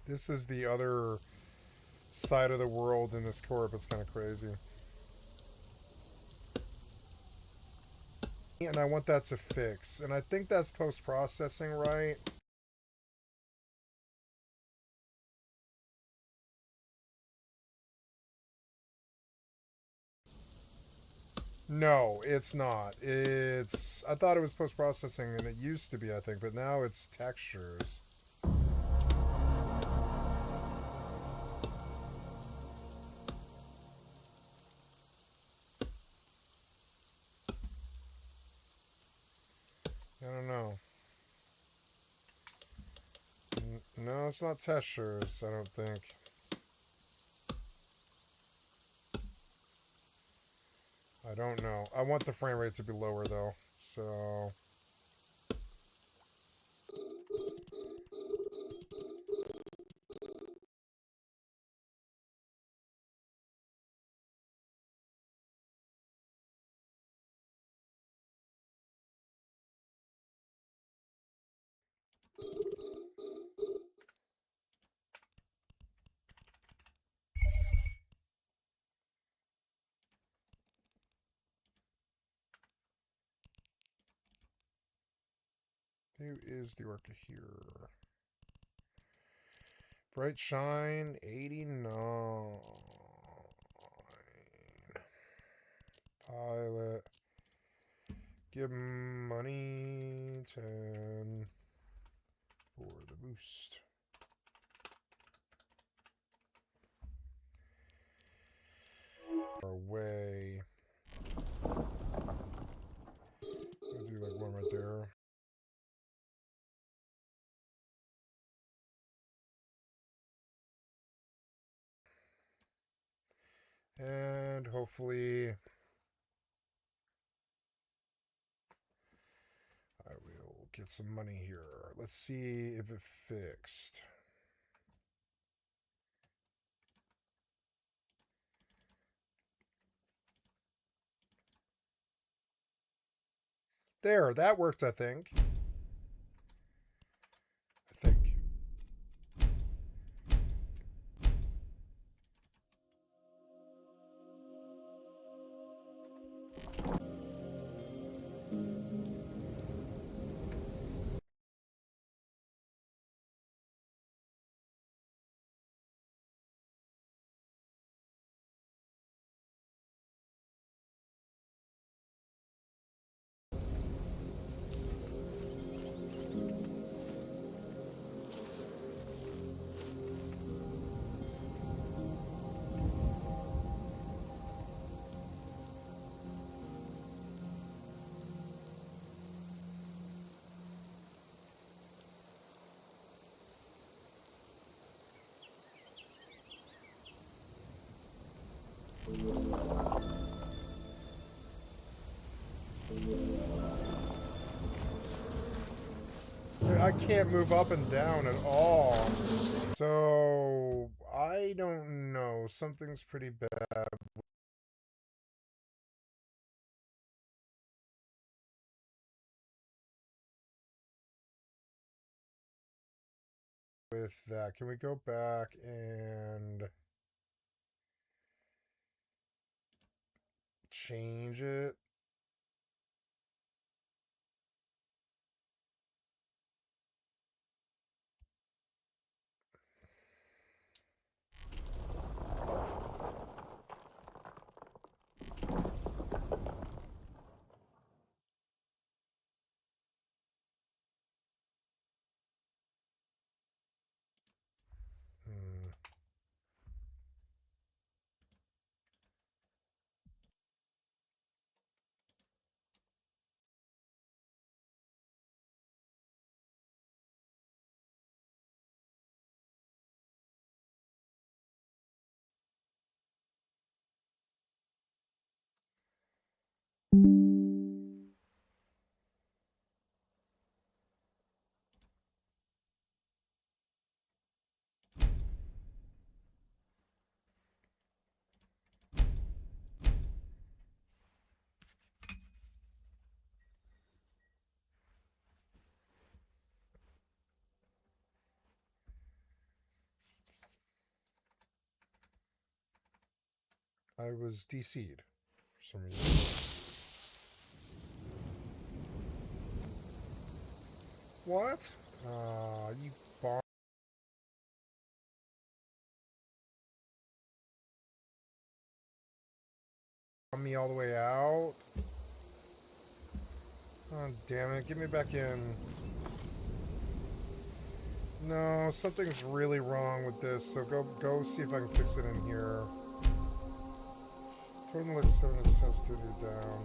This is the other side of the world in this corp. It's kind of crazy. And I want that to fix. And I think that's post-processing, right? No, it's not. It's... I thought it was post-processing, and it used to be, I think, but now it's textures. I don't know. No, it's not textures, I don't think. I don't know. I want the frame rate to be lower, though. So... Who is the orca here? Bright Shine, 89. Pilot. Give him money, 10 for the boost. Away. I'll do like one right there. And hopefully I will get some money here. Let's see if it fixed. There, that worked, I think. I can't move up and down at all. So, I don't know. Something's pretty bad with that. Can we go back and change it? I was DC'd for some reason. What? You bomb me all the way out? Oh, damn it. Get me back in. No, something's really wrong with this, so go see if I can fix it in here. Total looks 7 sensitivity down.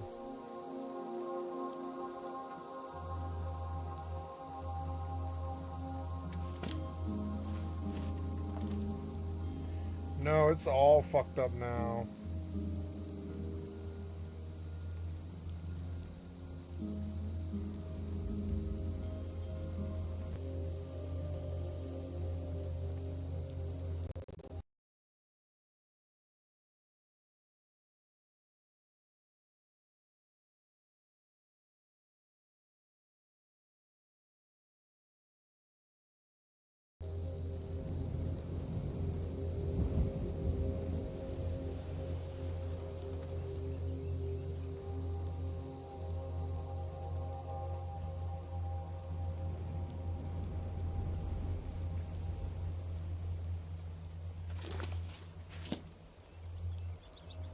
No, it's all fucked up now.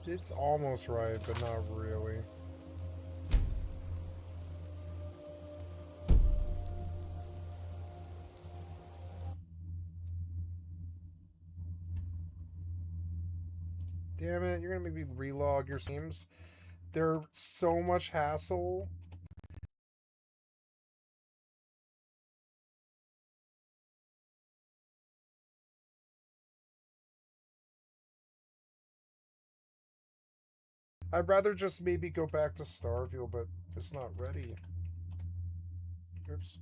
It's almost right, but not really. Damn it, you're gonna make me relog your seams. They're so much hassle. I'd rather just maybe go back to Starfield, but it's not ready. Oops.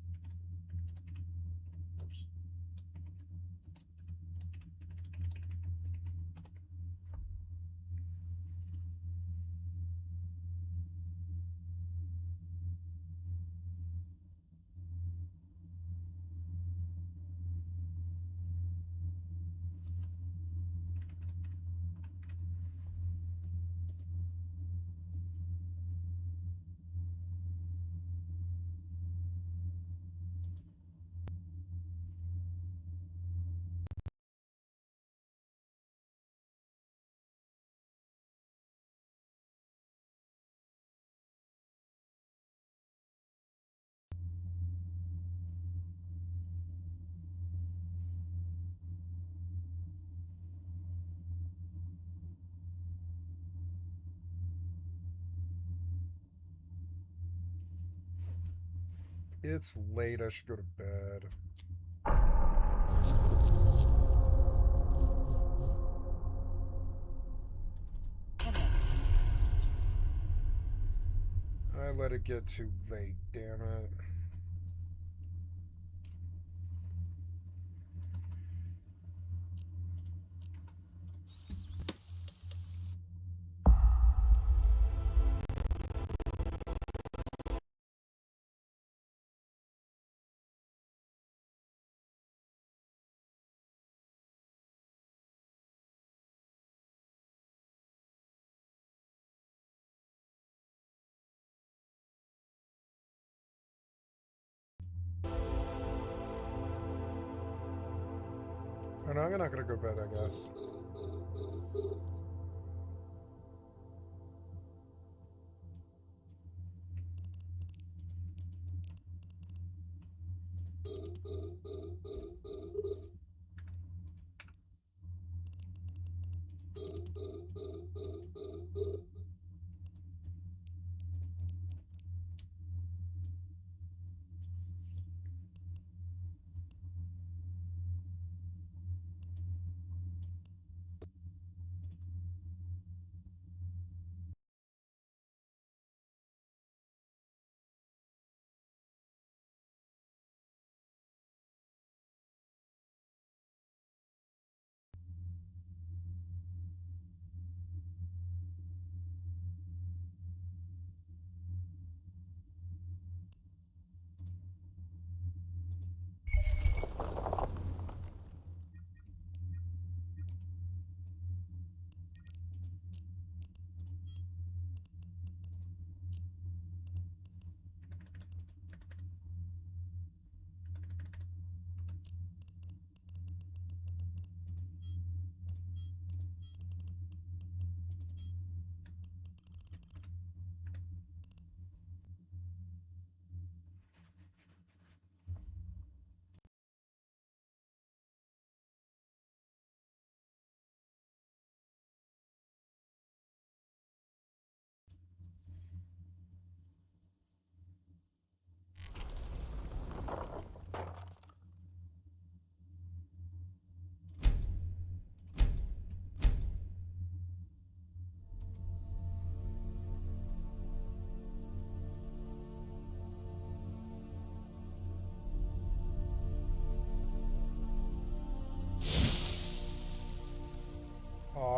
Oops. It's late, I should go to bed. I let it get too late, damn it. Or no, I'm not gonna go bed, I guess.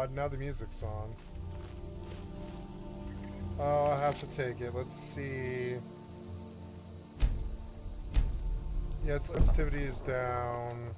Oh, now the music's on. Oh, I have to take it. Let's see. Yeah, its sensitivity is down.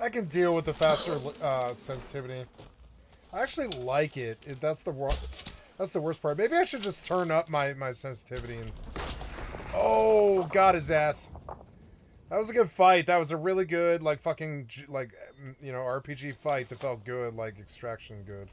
I can deal with the faster sensitivity. I actually like it. That's the worst part. Maybe I should just turn up my sensitivity and... Oh, got his ass. That was a good fight. That was a really good, like, fucking, like, you know, RPG fight that felt good, like, Extraction good.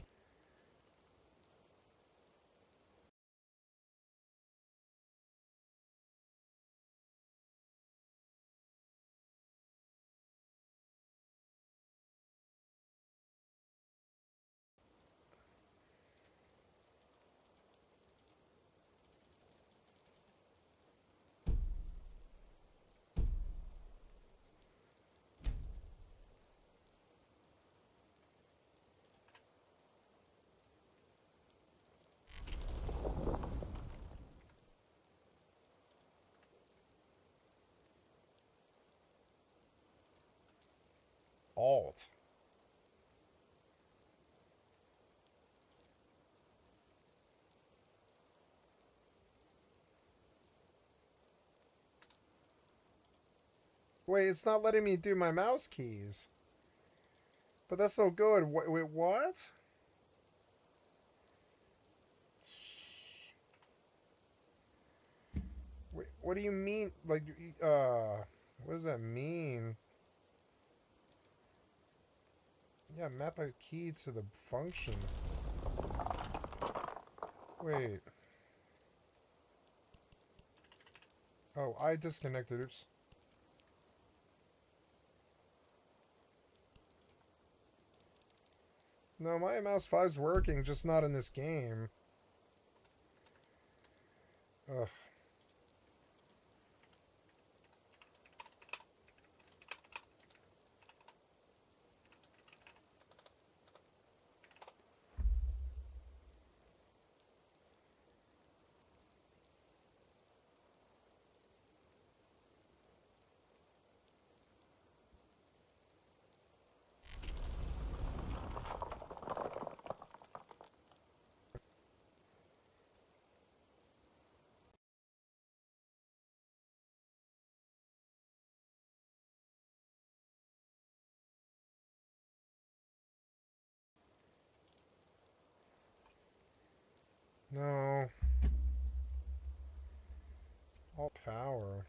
Alt. Wait, it's not letting me do my mouse keys. But that's so good. Wait, what? Wait, what do you mean? Like, what does that mean? Yeah, map a key to the function. Wait. Oh, I disconnected. Oops. No, my mouse 5's working, just not in this game. Ugh. No. All power.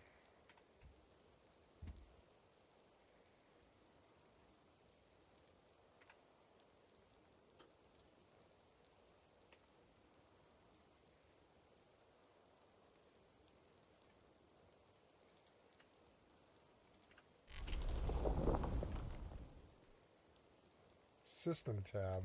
System tab.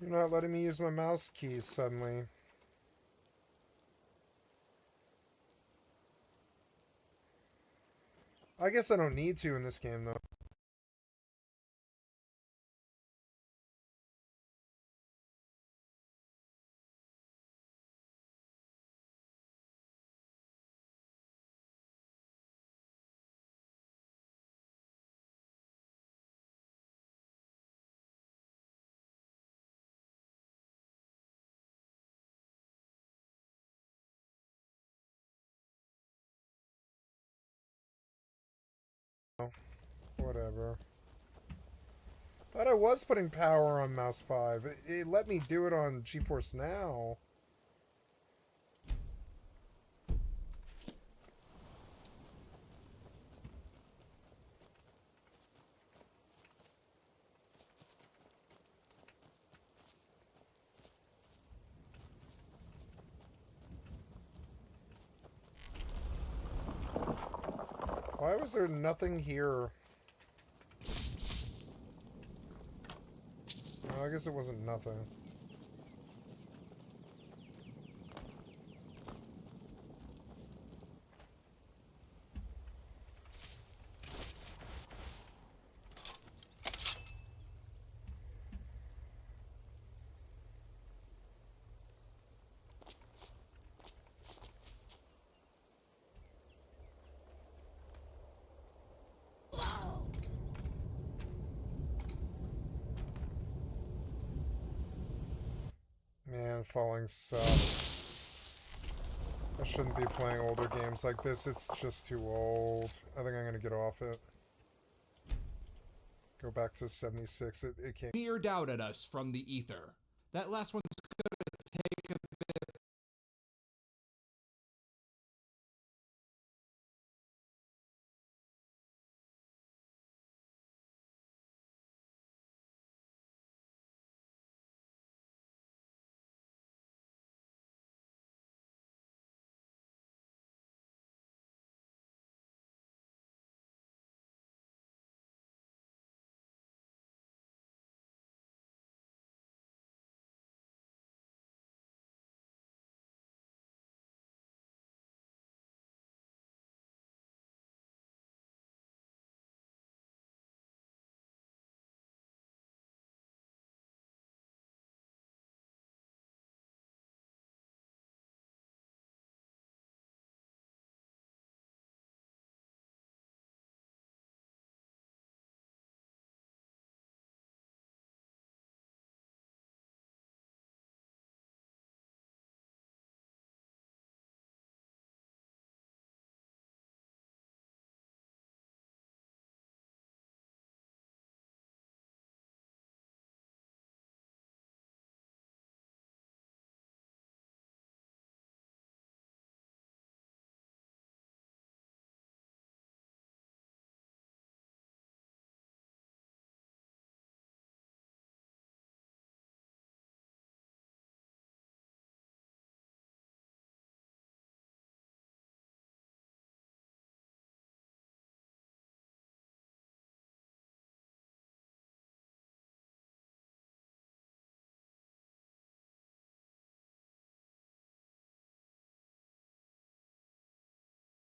You're not letting me use my mouse keys suddenly. I guess I don't need to in this game, though. Whatever. Thought I was putting power on mouse 5. It let me do it on GeForce Now. Why was there nothing here? Oh, I guess it wasn't nothing. Man, falling sucks. I shouldn't be playing older games like this. It's just too old. I think I'm gonna get off it. Go back to 76. It can't. Sneered out at us from the ether. That last one's gonna take a bit.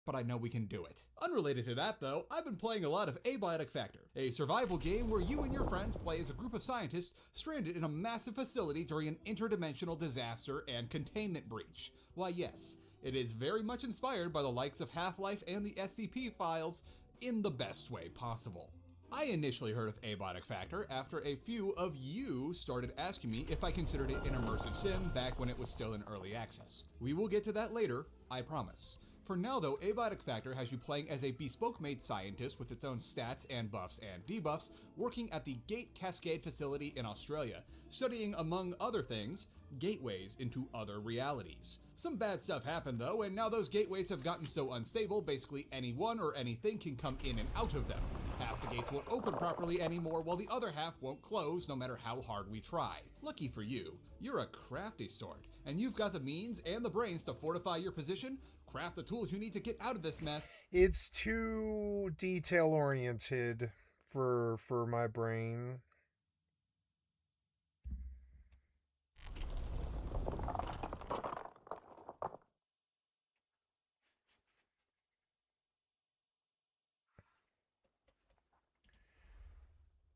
But I know we can do it. Unrelated to that though, I've been playing a lot of Abiotic Factor, a survival game where you and your friends play as a group of scientists stranded in a massive facility during an interdimensional disaster and containment breach. Why yes, it is very much inspired by the likes of Half-Life and the SCP files in the best way possible. I initially heard of Abiotic Factor after a few of you started asking me if I considered it an immersive sim back when it was still in early access. We will get to that later, I promise. For now though, Abiotic Factor has you playing as a bespoke-made scientist with its own stats and buffs and debuffs, working at the Gate Cascade facility in Australia, studying, among other things, gateways into other realities. Some bad stuff happened though, and now those gateways have gotten so unstable, basically anyone or anything can come in and out of them. Half the gates won't open properly anymore, while the other half won't close no matter how hard we try. Lucky for you, you're a crafty sort, and you've got the means and the brains to fortify your position, craft the tools you need to get out of this mess. It's too detail-oriented for my brain.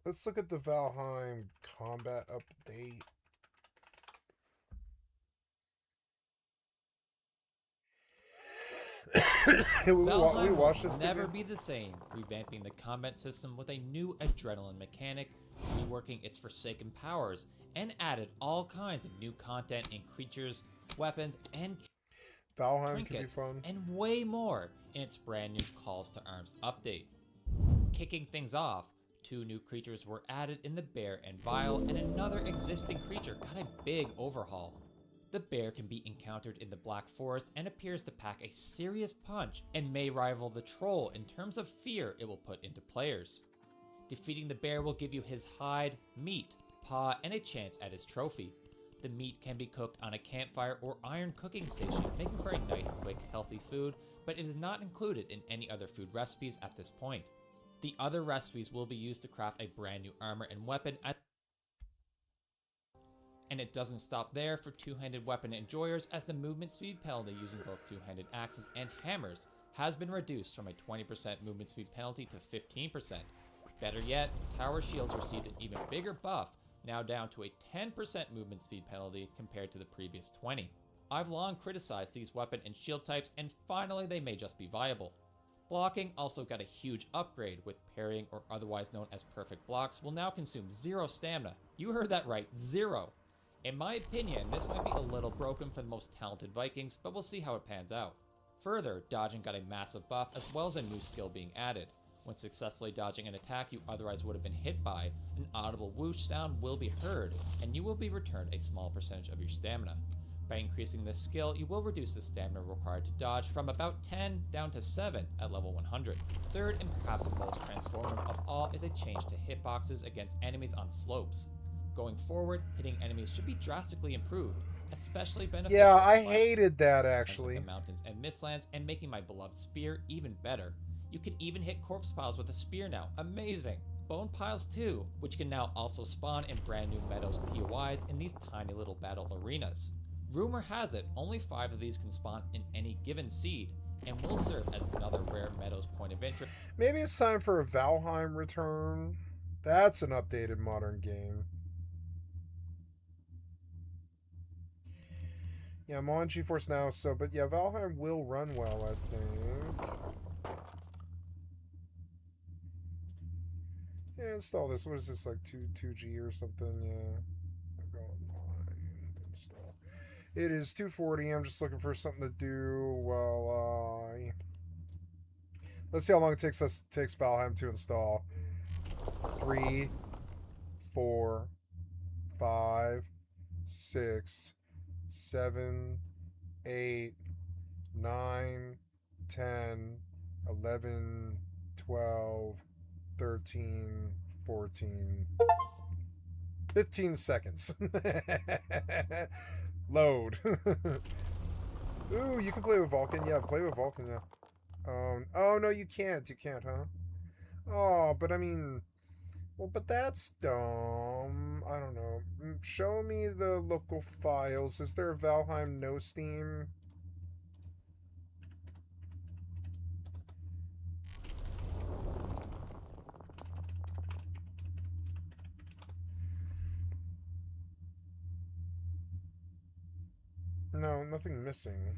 Let's look at the Valheim combat update. Valheim watched will this never video? be the same, revamping the combat system with a new adrenaline mechanic, reworking its forsaken powers, and added all kinds of new content in creatures, weapons, and Valheim can be trinkets, fun. and way more in its brand new Calls to Arms update. Kicking things off, 2 new creatures were added in the Bear and Vial, and another existing creature got a big overhaul. The bear can be encountered in the Black Forest and appears to pack a serious punch and may rival the troll in terms of fear it will put into players. Defeating the bear will give you his hide, meat, paw, and a chance at his trophy. The meat can be cooked on a campfire or iron cooking station, making for a nice, quick, healthy food, but it is not included in any other food recipes at this point. The other recipes will be used to craft a brand new armor and weapon and it doesn't stop there for two-handed weapon enjoyers, as the movement speed penalty using both two-handed axes and hammers has been reduced from a 20% movement speed penalty to 15%. Better yet, tower shields received an even bigger buff, now down to a 10% movement speed penalty compared to the previous 20. I've long criticized these weapon and shield types, and finally they may just be viable. Blocking also got a huge upgrade, with parrying, or otherwise known as perfect blocks, will now consume 0 stamina. You heard that right, 0. In my opinion, this might be a little broken for the most talented Vikings, but we'll see how it pans out. Further, dodging got a massive buff, as well as a new skill being added. When successfully dodging an attack you otherwise would have been hit by, an audible whoosh sound will be heard, and you will be returned a small percentage of your stamina. By increasing this skill, you will reduce the stamina required to dodge from about 10 down to 7 at level 100. Third, and perhaps most transformative of all, is a change to hitboxes against enemies on slopes. Going forward, hitting enemies should be drastically improved, especially beneficial. Yeah, I hated that actually. The mountains and mistlands, and making my beloved spear even better. You can even hit corpse piles with a spear now. Amazing! Bone piles too, which can now also spawn in brand new meadows POIs in these tiny little battle arenas. Rumor has it, only 5 of these can spawn in any given seed, and will serve as another rare meadows point of interest. Maybe it's time for a Valheim return. That's an updated modern game. Yeah, I'm on GeForce Now, so, but yeah, Valheim will run well, I think. Yeah, install this. What is this, like 2G or something? Yeah. Go online, install. It is 240. I'm just looking for something to do while let's see how long it takes Valheim to install. 3, 4, 5, 6, 7, 8, 9, 10, 11, 12, 13, 14, 15 seconds. Load. Ooh, you can play with Vulcan. Yeah, play with Vulcan, yeah. Oh, no, you can't. You can't, huh? Oh, but I mean... Well, but that's dumb. I don't know. Show me the local files. Is there a Valheim no Steam? No, nothing missing.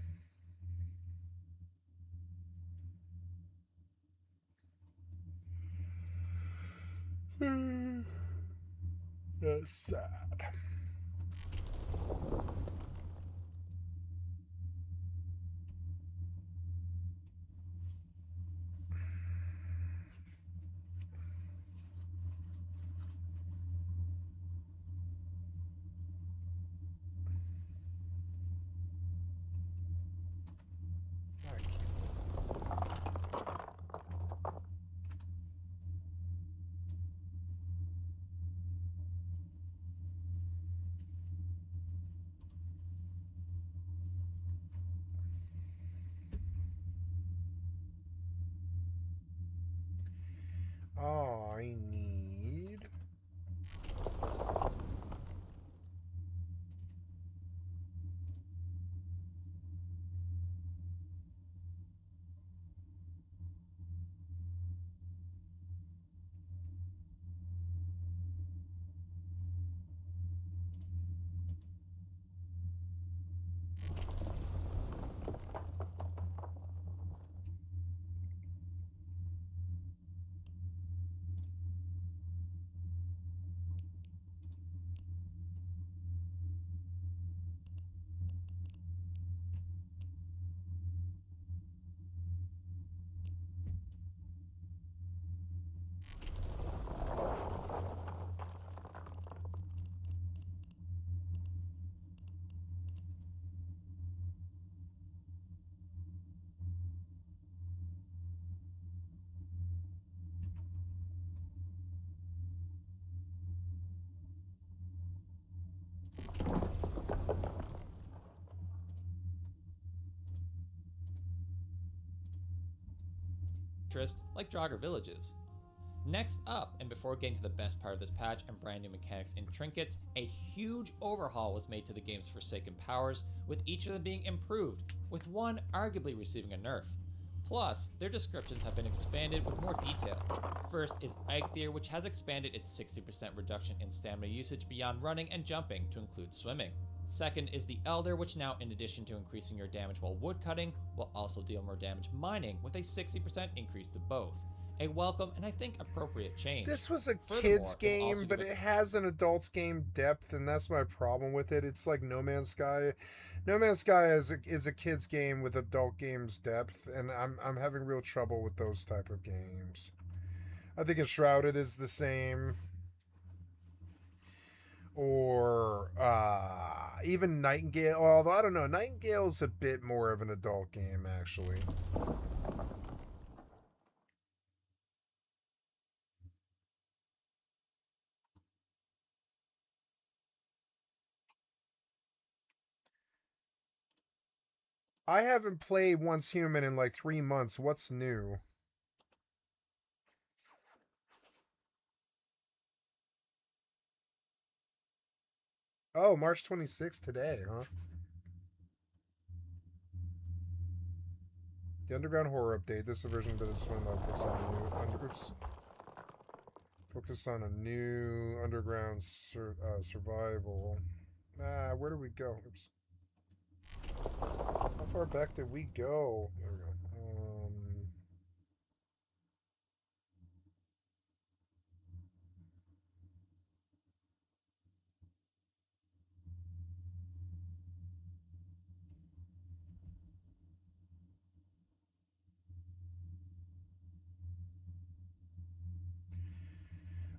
That's sad. I need... interest, like jogger villages. Next up, and before getting to the best part of this patch and brand new mechanics and trinkets, a huge overhaul was made to the game's Forsaken powers, with each of them being improved, with one arguably receiving a nerf. Plus, their descriptions have been expanded with more detail. First is Eikthyr, which has expanded its 60% reduction in stamina usage beyond running and jumping to include swimming. Second is the Elder, which now, in addition to increasing your damage while woodcutting, will also deal more damage mining with a 60% increase to both. A welcome and I think appropriate change. This was a kid's game, but it has an adult's game depth, and that's my problem with it. It's like No Man's Sky. No Man's Sky is a kid's game with adult games depth, and I'm having real trouble with those type of games. I think Enshrouded is the same. Or even Nightingale, although I don't know, Nightingale's a bit more of an adult game, actually. I haven't played Once Human in like 3 months. What's new? Oh, March 26th today, huh? The Underground Horror Update. This is a version of this one that focus on a new underground survival. Where do we go? Oops. How far back did we go? There we go.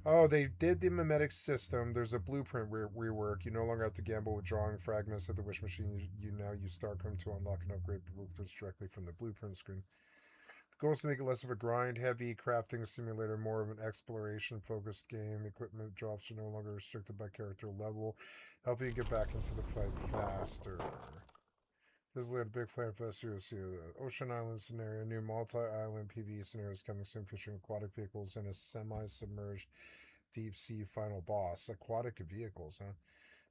Oh, they did the mimetic system. There's a blueprint rework. You no longer have to gamble with drawing fragments at the wish machine. You now use StarCom to unlock and upgrade blueprints directly from the blueprint screen. The goal is to make it less of a grind-heavy crafting simulator, more of an exploration-focused game. Equipment drops are no longer restricted by character level, helping you get back into the fight faster. This is like a big plan for us to see the Ocean Island scenario, new multi-island PvE scenarios coming soon featuring aquatic vehicles and a semi-submerged deep-sea final boss. Aquatic vehicles, huh?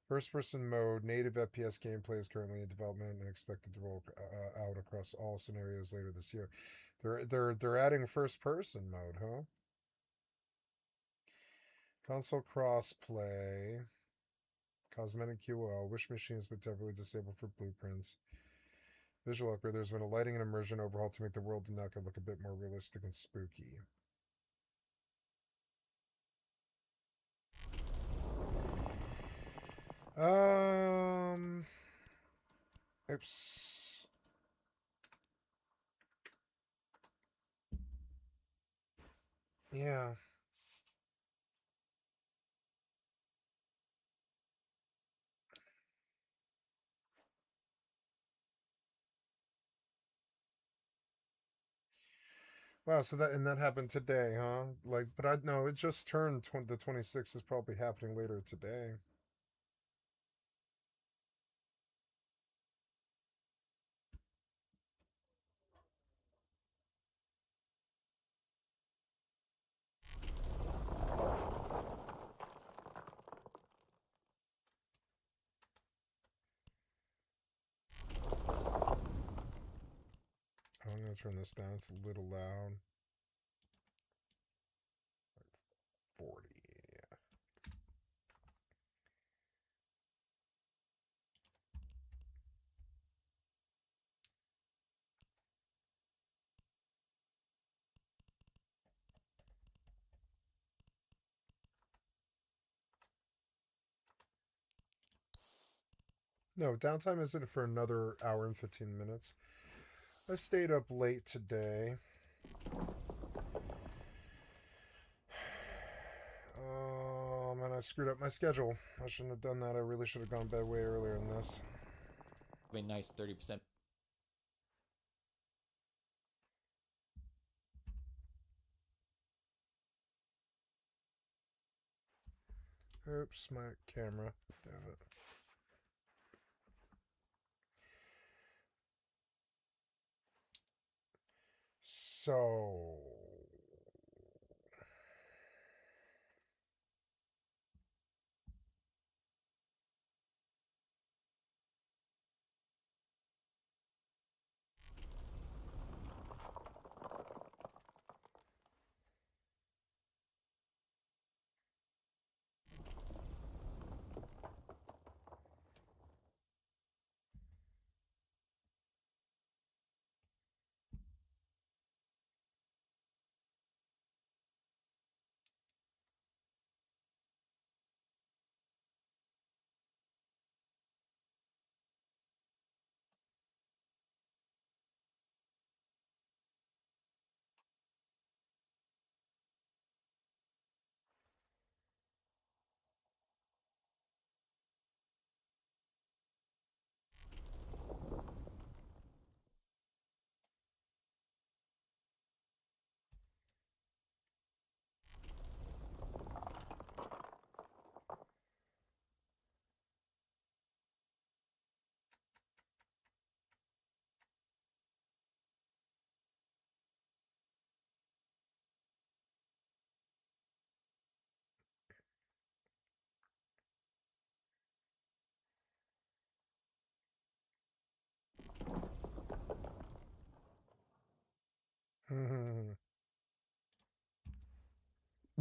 First-person mode, native FPS gameplay is currently in development and expected to roll out across all scenarios later this year. They're adding first-person mode, huh? Console crossplay, cosmetic QL, wish machines but temporarily disabled for blueprints. Visual upgrade. There's been a lighting and immersion overhaul to make the world of Naka look a bit more realistic and spooky. Oops. Yeah. Wow, so that happened today, huh? Like, but I know it just turned the 26th is probably happening later today. I'm gonna turn this down. It's a little loud. 40. No, downtime isn't for another hour and 15 minutes. I stayed up late today. And I screwed up my schedule. I shouldn't have done that. I really should have gone to bed way earlier than this. A nice 30%. Oops, my camera. Damn it. So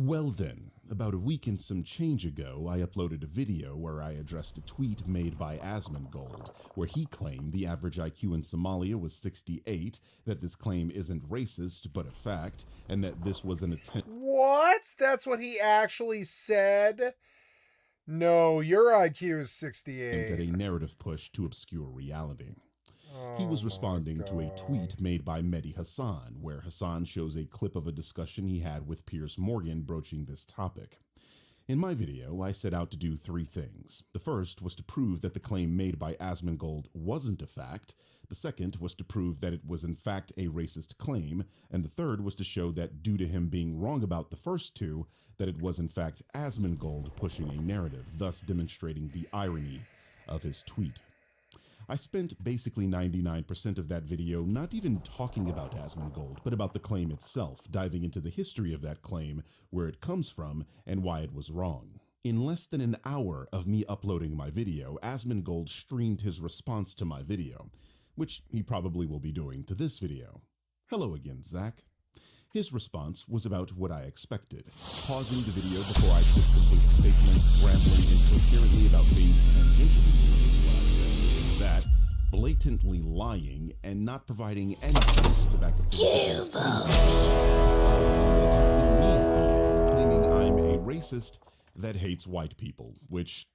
Well then, about a week and some change ago, I uploaded a video where I addressed a tweet made by Asmongold, where he claimed the average IQ in Somalia was 68, that this claim isn't racist but a fact, and that this was an attempt— What? That's what he actually said? No, your IQ is 68. at a narrative push to obscure reality. He was responding to a tweet made by Mehdi Hassan, where Hassan shows a clip of a discussion he had with Piers Morgan broaching this topic. In my video, I set out to do 3 things. The first was to prove that the claim made by Asmongold wasn't a fact. The second was to prove that it was in fact a racist claim. And the third was to show that due to him being wrong about the first 2, that it was in fact Asmongold pushing a narrative, thus demonstrating the irony of his tweet. I spent basically 99% of that video not even talking about Asmongold, but about the claim itself, diving into the history of that claim, where it comes from, and why it was wrong. In less than an hour of me uploading my video, Asmongold streamed his response to my video, which he probably will be doing to this video. Hello again, Zach. His response was about what I expected, pausing the video before I could complete a statement, rambling incoherently about things tangentially related to what I said. That, blatantly lying and not providing any source to back up his claims, and attacking me at the end, claiming I'm a racist that hates white people, which—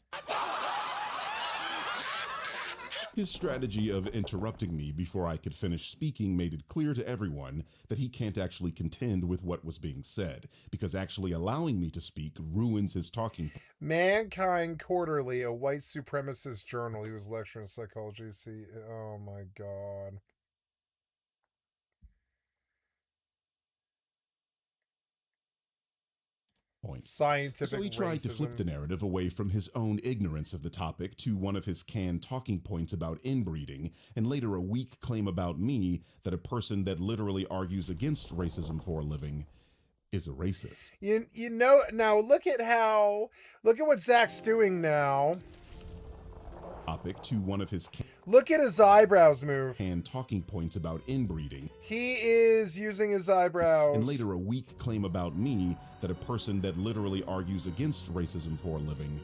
His strategy of interrupting me before I could finish speaking made it clear to everyone that he can't actually contend with what was being said, because actually allowing me to speak ruins his talking. Mankind Quarterly, a white supremacist journal. He was lecturing psychology. See, oh my God. Scientific So he tried to flip racism. the narrative away from his own ignorance of the topic to one of his canned talking points about inbreeding, and later a weak claim about me that a person that literally argues against racism for a living is a racist. You know, now look at what Zach's doing now. Topic to one of his Look at his eyebrows move. And talking points about inbreeding. He is using his eyebrows. And later a weak claim about me that a person that literally argues against racism for a living.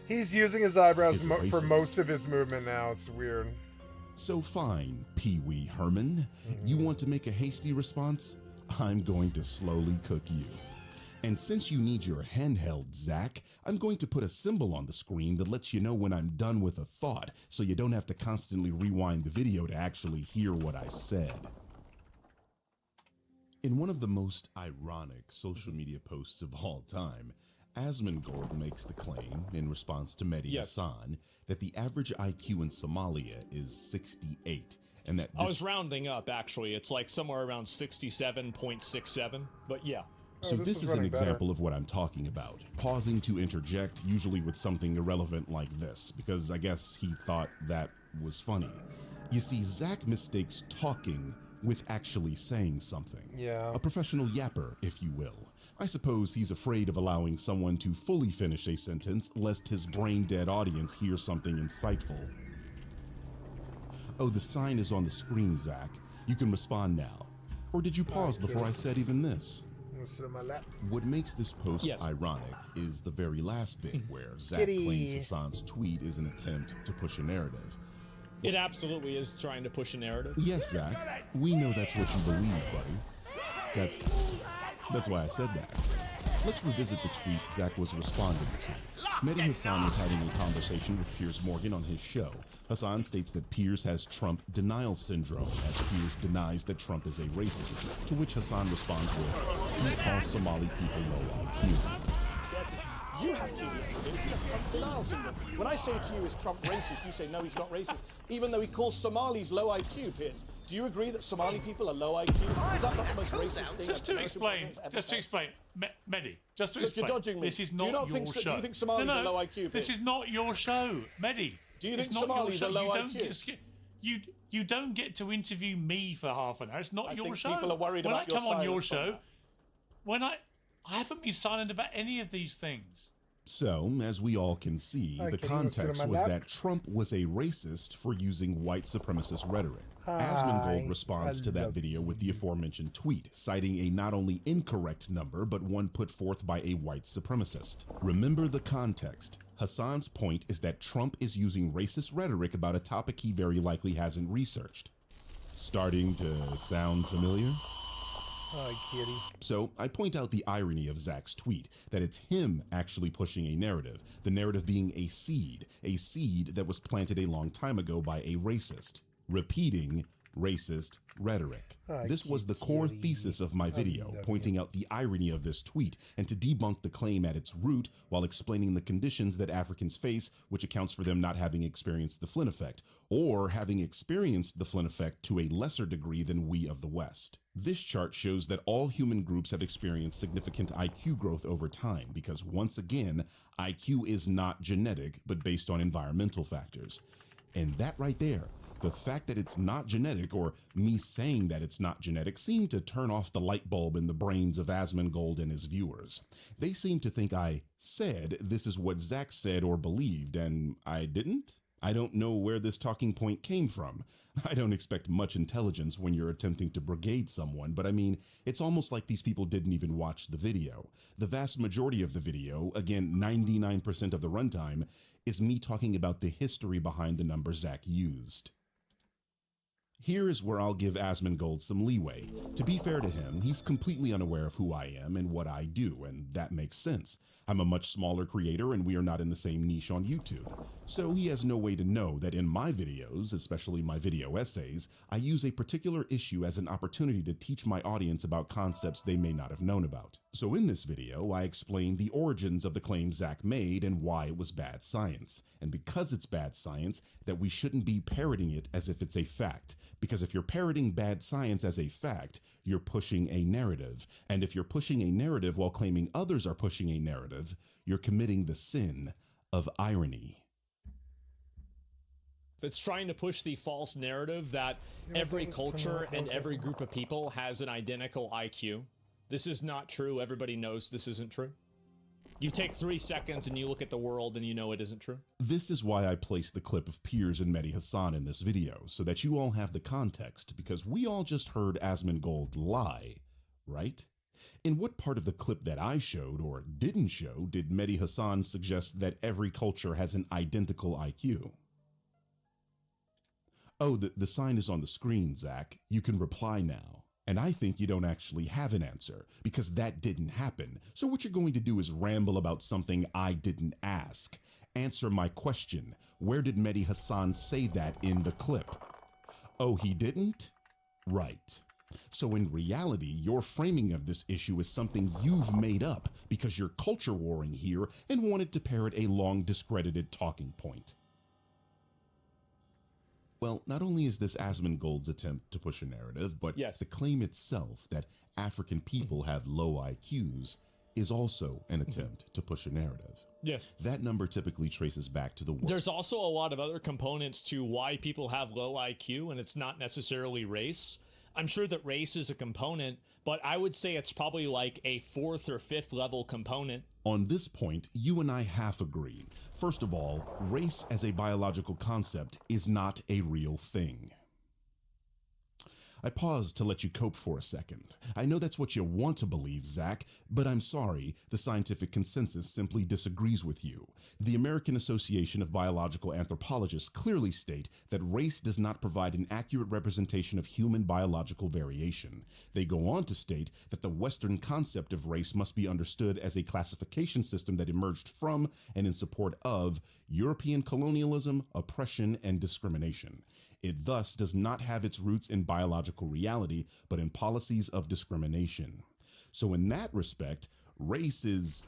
He's using his eyebrows for racist. most of his movement now. It's weird. So fine, Pee Wee Herman. You want to make a hasty response? I'm going to slowly cook you. And since you need your handheld, Zach, I'm going to put a symbol on the screen that lets you know when I'm done with a thought, so you don't have to constantly rewind the video to actually hear what I said. In one of the most ironic social media posts of all time, Asmongold makes the claim, in response to Mehdi Hassan, that the average IQ in Somalia is 68, and that I was rounding up, actually. It's like somewhere around 67.67, but yeah. So this is an example of what I'm talking about. Pausing to interject, usually with something irrelevant like this, because I guess he thought that was funny. You see, Zach mistakes talking with actually saying something. Yeah. A professional yapper, if you will. I suppose he's afraid of allowing someone to fully finish a sentence, lest his brain-dead audience hear something insightful. Oh, the sign is on the screen, Zach. You can respond now. Or did you pause before I said even this? Sit on my lap. What makes this post ironic is the very last bit where Zach claims Hassan's tweet is an attempt to push a narrative. It absolutely is trying to push a narrative. Yes, Zach. We know that's what you believe, buddy. That's why I said that. Let's revisit the tweet Zach was responding to. Mehdi Hassan was having a conversation with Piers Morgan on his show. Hassan states that Piers has Trump denial syndrome, as Piers denies that Trump is a racist, to which Hassan responds with, he calls Somali people low IQ. You have TDS, you have Trump denial syndrome. When I say to you, is Trump racist, you say, no, he's not racist, even though he calls Somalis low IQ, Piers. Do you agree that Somali people are low IQ? Is that not the most racist thing? Just to explain, Mehdi, just to Look, explain, you're dodging me. this is not your show. Do you think Somalis are low IQ, Piers? This is not your show, Mehdi. Do you think It's not your Somalis show. are low You don't IQ? You don't get to interview me for half an hour. It's not I your think show. people are worried when about I your come on your silence on show, that. when I haven't been silent about any of these things. So, as we all can see, Hi, the can you sit on context my was lap? that Trump was a racist for using white supremacist rhetoric. Asmongold responds to that video with the aforementioned tweet, citing a not only incorrect number, but one put forth by a white supremacist. Remember the context. Hassan's point is that Trump is using racist rhetoric about a topic he very likely hasn't researched. Starting to sound familiar? Hi, kitty. So I point out the irony of Zach's tweet, that it's him actually pushing a narrative, the narrative being a seed that was planted a long time ago by a racist, repeating racist rhetoric. This was the core thesis of my video, pointing out the irony of this tweet and to debunk the claim at its root while explaining the conditions that Africans face, which accounts for them not having experienced the Flynn effect, or having experienced the Flynn effect to a lesser degree than we of the West. This chart shows that all human groups have experienced significant IQ growth over time because, once again, IQ is not genetic but based on environmental factors. And that right there, the fact that it's not genetic, or me saying that it's not genetic, seemed to turn off the light bulb in the brains of Asmongold and his viewers. They seem to think I said this is what Zach said or believed, and I didn't? I don't know where this talking point came from. I don't expect much intelligence when you're attempting to brigade someone, but I mean, it's almost like these people didn't even watch the video. The vast majority of the video, again 99% of the runtime, is me talking about the history behind the number Zach used. Here is where I'll give Asmongold some leeway. To be fair to him, he's completely unaware of who I am and what I do, and that makes sense. I'm a much smaller creator and we are not in the same niche on YouTube. So he has no way to know that in my videos, especially my video essays, I use a particular issue as an opportunity to teach my audience about concepts they may not have known about. So in this video, I explain the origins of the claim Zach made and why it was bad science. And because it's bad science, that we shouldn't be parroting it as if it's a fact. Because if you're parroting bad science as a fact, you're pushing a narrative. And if you're pushing a narrative while claiming others are pushing a narrative, you're committing the sin of irony. It's trying to push the false narrative that every culture and every group of people has an identical IQ. This is not true. Everybody knows this isn't true. You take 3 seconds and you look at the world and you know it isn't true. This is why I placed the clip of Piers and Mehdi Hassan in this video, so that you all have the context, because we all just heard Asmongold lie, right? In what part of the clip that I showed or didn't show did Mehdi Hassan suggest that every culture has an identical IQ? Oh, the sign is on the screen, Zach. You can reply now. And I think you don't actually have an answer, because that didn't happen. So what you're going to do is ramble about something I didn't ask. Answer my question. Where did Mehdi Hassan say that in the clip? Oh, he didn't? Right. So in reality, your framing of this issue is something you've made up because you're culture warring here and wanted to parrot a long discredited talking point. Well, not only is this Asmongold's attempt to push a narrative, but the claim itself that African people have low IQs is also an attempt to push a narrative. Yes. That number typically traces back to the work. There's also a lot of other components to why people have low IQ, and it's not necessarily race. I'm sure that race is a component, but I would say it's probably like a 4th or 5th level component. On this point, you and I half agree. First of all, race as a biological concept is not a real thing. I paused to let you cope for a second. I know that's what you want to believe, Zach, but I'm sorry, the scientific consensus simply disagrees with you. The American Association of Biological Anthropologists clearly state that race does not provide an accurate representation of human biological variation. They go on to state that the Western concept of race must be understood as a classification system that emerged from and in support of European colonialism, oppression, and discrimination. It thus does not have its roots in biological reality, but in policies of discrimination. So in that respect, race is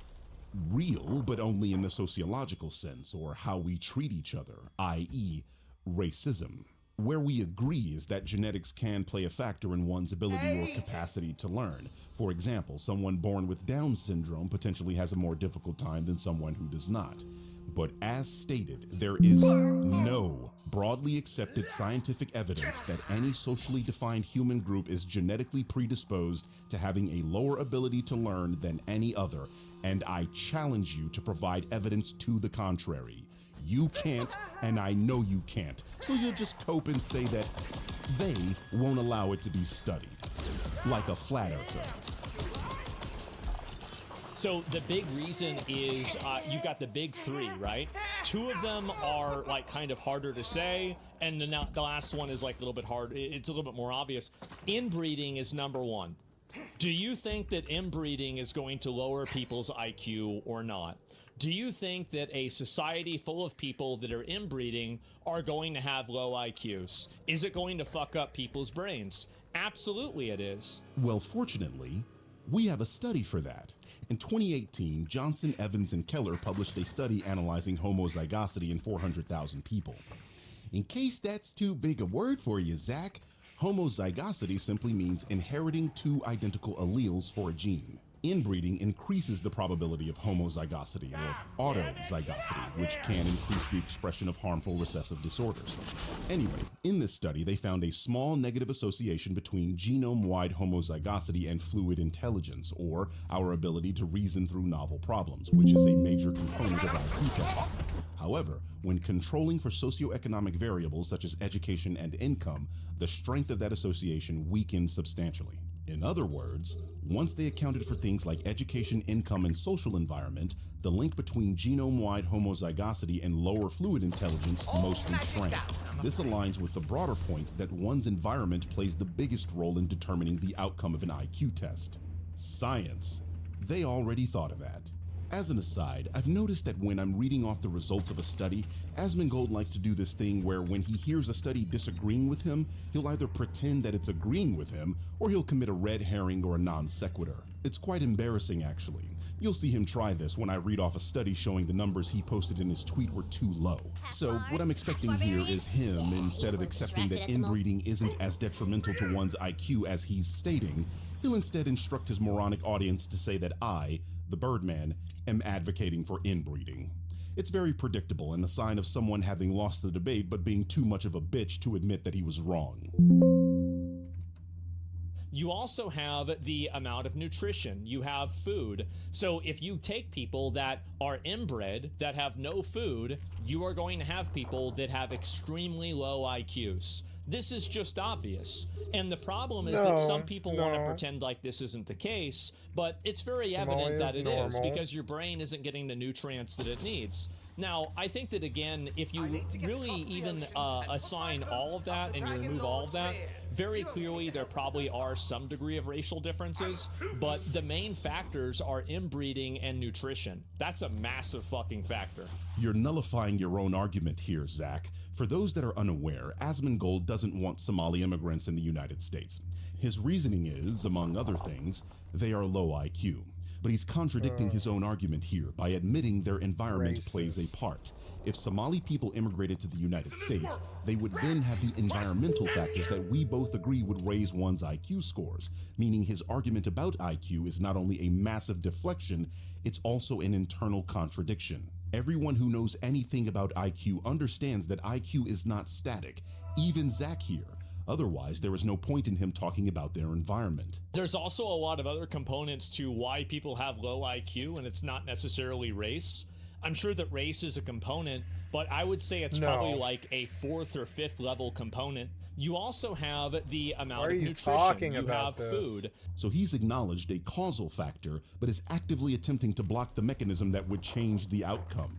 real, but only in the sociological sense, or how we treat each other, i.e., racism. Where we agree is that genetics can play a factor in one's ability or capacity to learn. For example, someone born with Down syndrome potentially has a more difficult time than someone who does not. But as stated, there is no broadly accepted scientific evidence that any socially defined human group is genetically predisposed to having a lower ability to learn than any other, and I challenge you to provide evidence to the contrary. You can't, and I know you can't. So you'll just cope and say that they won't allow it to be studied. Like a flat earther. So the big reason is you've got the big three, right? Two of them are like kind of harder to say, and the last one is like a little bit hard. It's a little bit more obvious. Inbreeding is number one. Do you think that inbreeding is going to lower people's IQ or not? Do you think that a society full of people that are inbreeding are going to have low IQs? Is it going to fuck up people's brains? Absolutely it is. Well, fortunately, we have a study for that. In 2018, Johnson, Evans, and Keller published a study analyzing homozygosity in 400,000 people. In case that's too big a word for you, Zach, homozygosity simply means inheriting two identical alleles for a gene. Inbreeding increases the probability of homozygosity or autozygosity, which can increase the expression of harmful recessive disorders. Anyway, in this study, they found a small negative association between genome-wide homozygosity and fluid intelligence, or our ability to reason through novel problems, which is a major component of IQ testing. However, when controlling for socioeconomic variables such as education and income, the strength of that association weakened substantially. In other words, once they accounted for things like education, income, and social environment, the link between genome-wide homozygosity and lower fluid intelligence mostly shrank. This aligns with the broader point that one's environment plays the biggest role in determining the outcome of an IQ test. Science. They already thought of that. As an aside, I've noticed that when I'm reading off the results of a study, Asmongold likes to do this thing where when he hears a study disagreeing with him, he'll either pretend that it's agreeing with him, or he'll commit a red herring or a non sequitur. It's quite embarrassing, actually. You'll see him try this when I read off a study showing the numbers he posted in his tweet were too low. So what I'm expecting here is him, instead of accepting that inbreeding isn't as detrimental to one's IQ as he's stating, he'll instead instruct his moronic audience to say that I, the Birdman, am advocating for inbreeding. It's very predictable and a sign of someone having lost the debate but being too much of a bitch to admit that he was wrong. You also have the amount of nutrition. You have food. So if you take people that are inbred, that have no food, you are going to have people that have extremely low IQs. This is just obvious. And the problem is that some people want to pretend like this isn't the case, but it's very evident that it is, because your brain isn't getting the nutrients that it needs. Now, I think that, again, if you really even assign all of that and you remove all of that, very clearly there probably are some degree of racial differences, but the main factors are inbreeding and nutrition. That's a massive fucking factor. You're nullifying your own argument here, Zach. For those that are unaware, Asmongold doesn't want Somali immigrants in the United States. His reasoning is, among other things, they are low IQ. But he's contradicting his own argument here by admitting their environment plays a part. If Somali people immigrated to the United States, they would then have the environmental factors that we both agree would raise one's IQ scores, meaning his argument about IQ is not only a massive deflection, it's also an internal contradiction. Everyone who knows anything about IQ understands that IQ is not static, even Zach here. Otherwise, there is no point in him talking about their environment. There's also a lot of other components to why people have low IQ, and it's not necessarily race. I'm sure that race is a component, but I would say it's probably like a 4th or 5th level component. You also have the amount of nutrition. You have food. So he's acknowledged a causal factor, but is actively attempting to block the mechanism that would change the outcome.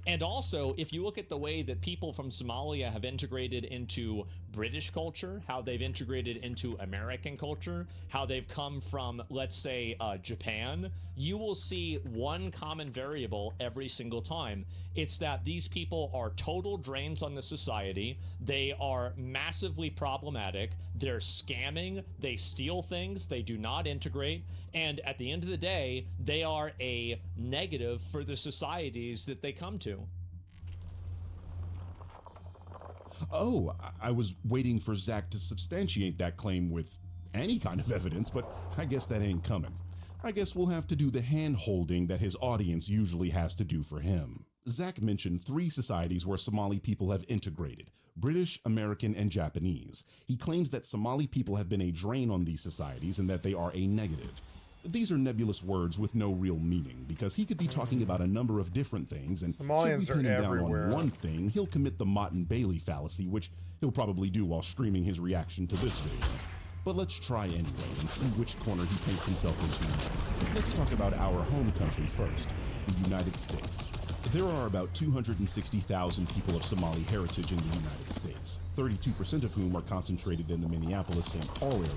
And also, if you look at the way that people from Somalia have integrated into British culture, how they've integrated into American culture, how they've come from, let's say, Japan, you will see one common variable every single time. It's that these people are total drains on the society. They are massively problematic. They're scamming. They steal things. They do not integrate. And at the end of the day, they are a negative for the societies that they come to. Oh, I was waiting for Zach to substantiate that claim with any kind of evidence, but I guess that ain't coming. I guess we'll have to do the hand-holding that his audience usually has to do for him. Zach mentioned 3 societies where Somali people have integrated: British, American, and Japanese. He claims that Somali people have been a drain on these societies and that they are a negative. These are nebulous words with no real meaning, because he could be talking about a number of different things, and Somalians should we pin are him down everywhere. on one thing, he'll commit the Mott and Bailey fallacy, which he'll probably do while streaming his reaction to this video. But let's try anyway and see which corner he paints himself into next. Let's talk about our home country first, the United States. There are about 260,000 people of Somali heritage in the United States, 32% of whom are concentrated in the Minneapolis-St. Paul area,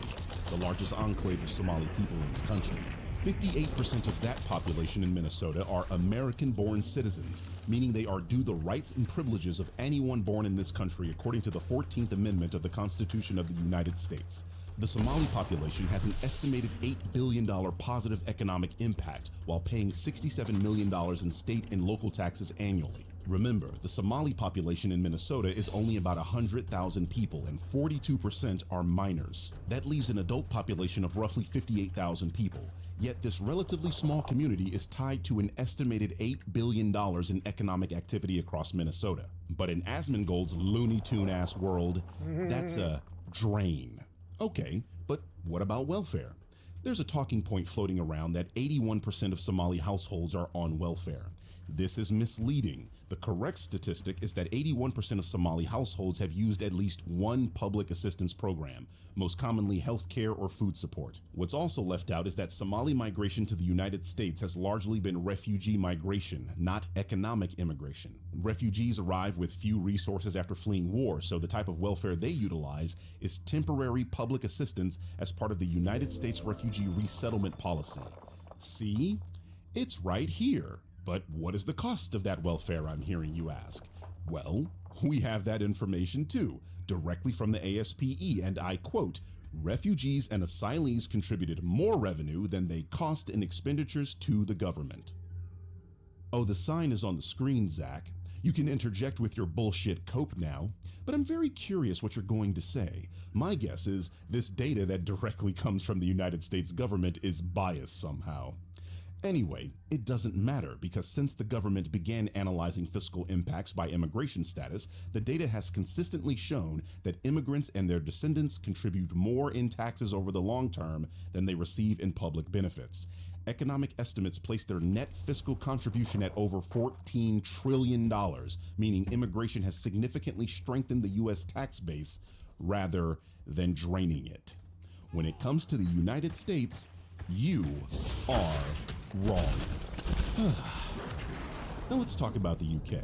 the largest enclave of Somali people in the country. 58% of that population in Minnesota are American-born citizens, meaning they are due the rights and privileges of anyone born in this country according to the 14th Amendment of the Constitution of the United States. The Somali population has an estimated $8 billion positive economic impact while paying $67 million in state and local taxes annually. Remember, the Somali population in Minnesota is only about 100,000 people, and 42% are minors. That leaves an adult population of roughly 58,000 people. Yet this relatively small community is tied to an estimated $8 billion in economic activity across Minnesota. But in Asmongold's Looney Tune-ass world, that's a drain. Okay, but what about welfare? There's a talking point floating around that 81% of Somali households are on welfare. This is misleading. The correct statistic is that 81% of Somali households have used at least one public assistance program, most commonly healthcare or food support. What's also left out is that Somali migration to the United States has largely been refugee migration, not economic immigration. Refugees arrive with few resources after fleeing war, so the type of welfare they utilize is temporary public assistance as part of the United States refugee resettlement policy. See? It's right here. But what is the cost of that welfare, I'm hearing you ask? Well, we have that information too, directly from the ASPE, and I quote, "Refugees and asylees contributed more revenue than they cost in expenditures to the government." Oh, the sign is on the screen, Zach. You can interject with your bullshit cope now, but I'm very curious what you're going to say. My guess is this data that directly comes from the United States government is biased somehow. Anyway, it doesn't matter, because since the government began analyzing fiscal impacts by immigration status, the data has consistently shown that immigrants and their descendants contribute more in taxes over the long term than they receive in public benefits. Economic estimates place their net fiscal contribution at over $14 trillion, meaning immigration has significantly strengthened the U.S. tax base rather than draining it. When it comes to the United States, you are wrong. Now let's talk about the UK.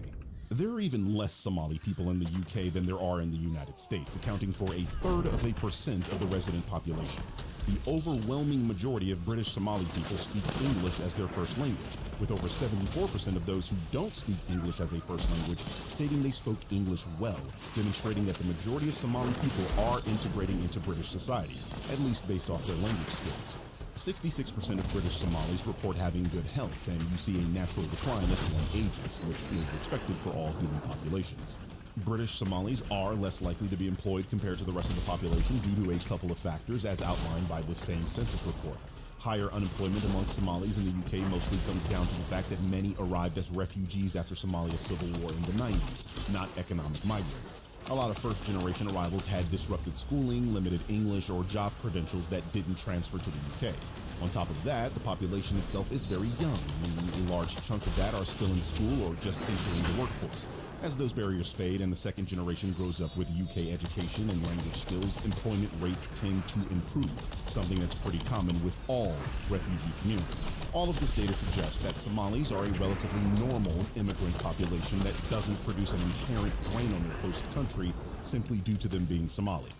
There are even less Somali people in the UK than there are in the United States, accounting for 1/3% of the resident population. The overwhelming majority of British Somali people speak English as their first language, with over 74% of those who don't speak English as a first language stating they spoke English well, demonstrating that the majority of Somali people are integrating into British society, at least based off their language skills. 66% of British Somalis report having good health, and you see a natural decline as one ages, which is expected for all human populations. British Somalis are less likely to be employed compared to the rest of the population due to a couple of factors as outlined by this same census report. Higher unemployment among Somalis in the UK mostly comes down to the fact that many arrived as refugees after Somalia's civil war in the 90s, not economic migrants. A lot of first-generation arrivals had disrupted schooling, limited English, or job credentials that didn't transfer to the UK. On top of that, the population itself is very young, meaning a large chunk of that are still in school or just entering the workforce. As those barriers fade and the second generation grows up with UK education and language skills, employment rates tend to improve, something that's pretty common with all refugee communities. All of this data suggests that Somalis are a relatively normal immigrant population that doesn't produce an inherent drain on their host country simply due to them being Somali.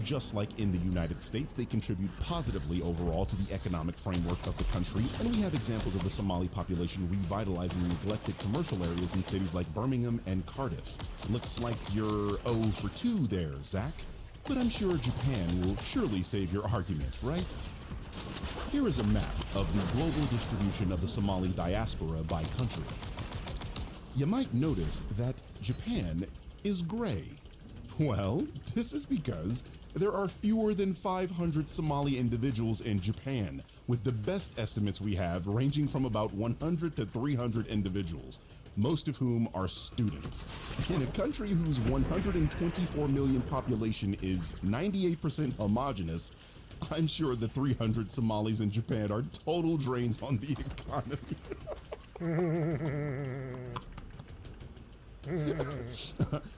Just like in the United States, they contribute positively overall to the economic framework of the country, and we have examples of the Somali population revitalizing neglected commercial areas in cities like Birmingham and Cardiff. Looks like you're 0 for 2 there, Zach, but I'm sure Japan will surely save your argument, right? Here is a map of the global distribution of the Somali diaspora by country. You might notice that Japan is gray. Well, this is because there are fewer than 500 Somali individuals in Japan, with the best estimates we have ranging from about 100 to 300 individuals, most of whom are students. In a country whose 124 million population is 98% homogenous, I'm sure the 300 Somalis in Japan are total drains on the economy.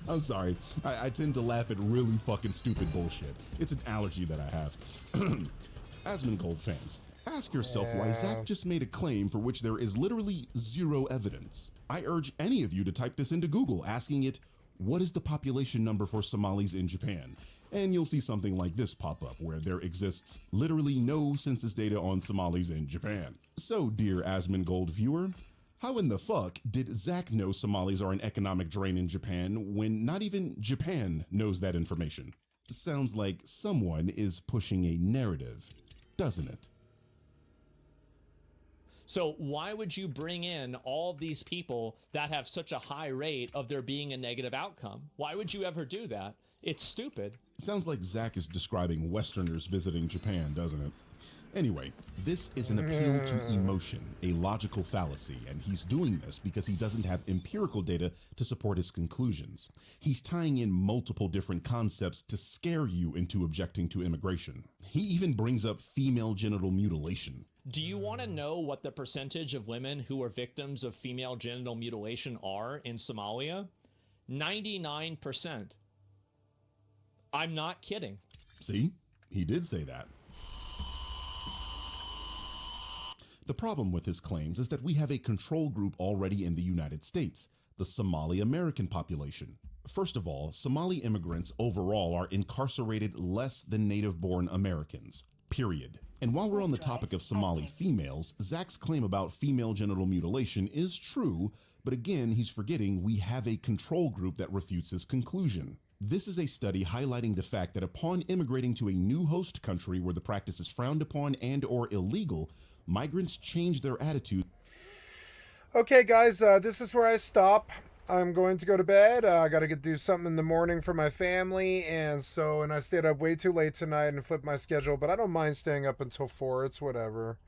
I'm sorry. I tend to laugh at really fucking stupid bullshit. It's an allergy that I have. Asmongold fans, ask yourself why Zach just made a claim for which there is literally zero evidence. I urge any of you to type this into Google, asking it, what is the population number for Somalis in Japan? And you'll see something like this pop up, where there exists literally no census data on Somalis in Japan. So, dear Asmongold viewer, how in the fuck did Zach know Somalis are an economic drain in Japan when not even Japan knows that information? Sounds like someone is pushing a narrative, doesn't it? So why would you bring in all these people that have such a high rate of there being a negative outcome? Why would you ever do that? It's stupid. Sounds like Zach is describing Westerners visiting Japan, doesn't it? Anyway, this is an appeal to emotion, a logical fallacy, and he's doing this because he doesn't have empirical data to support his conclusions. He's tying in multiple different concepts to scare you into objecting to immigration. He even brings up female genital mutilation. Do you want to know what the percentage of women who are victims of female genital mutilation are in Somalia? 99%. I'm not kidding. See? He did say that. The problem with his claims is that we have a control group already in the United States, the Somali American population. First of all, Somali immigrants overall are incarcerated less than native-born Americans, period. And while we're on the topic of Somali females, Zach's claim about female genital mutilation is true, but again, he's forgetting we have a control group that refutes his conclusion. This is a study highlighting the fact that upon immigrating to a new host country where the practice is frowned upon and or illegal, migrants change their attitude. Okay, guys, this is where I stop. I'm going to go to bed. I got to do something in the morning for my family, and I stayed up way too late tonight and flipped my schedule, but I don't mind staying up until 4. It's whatever.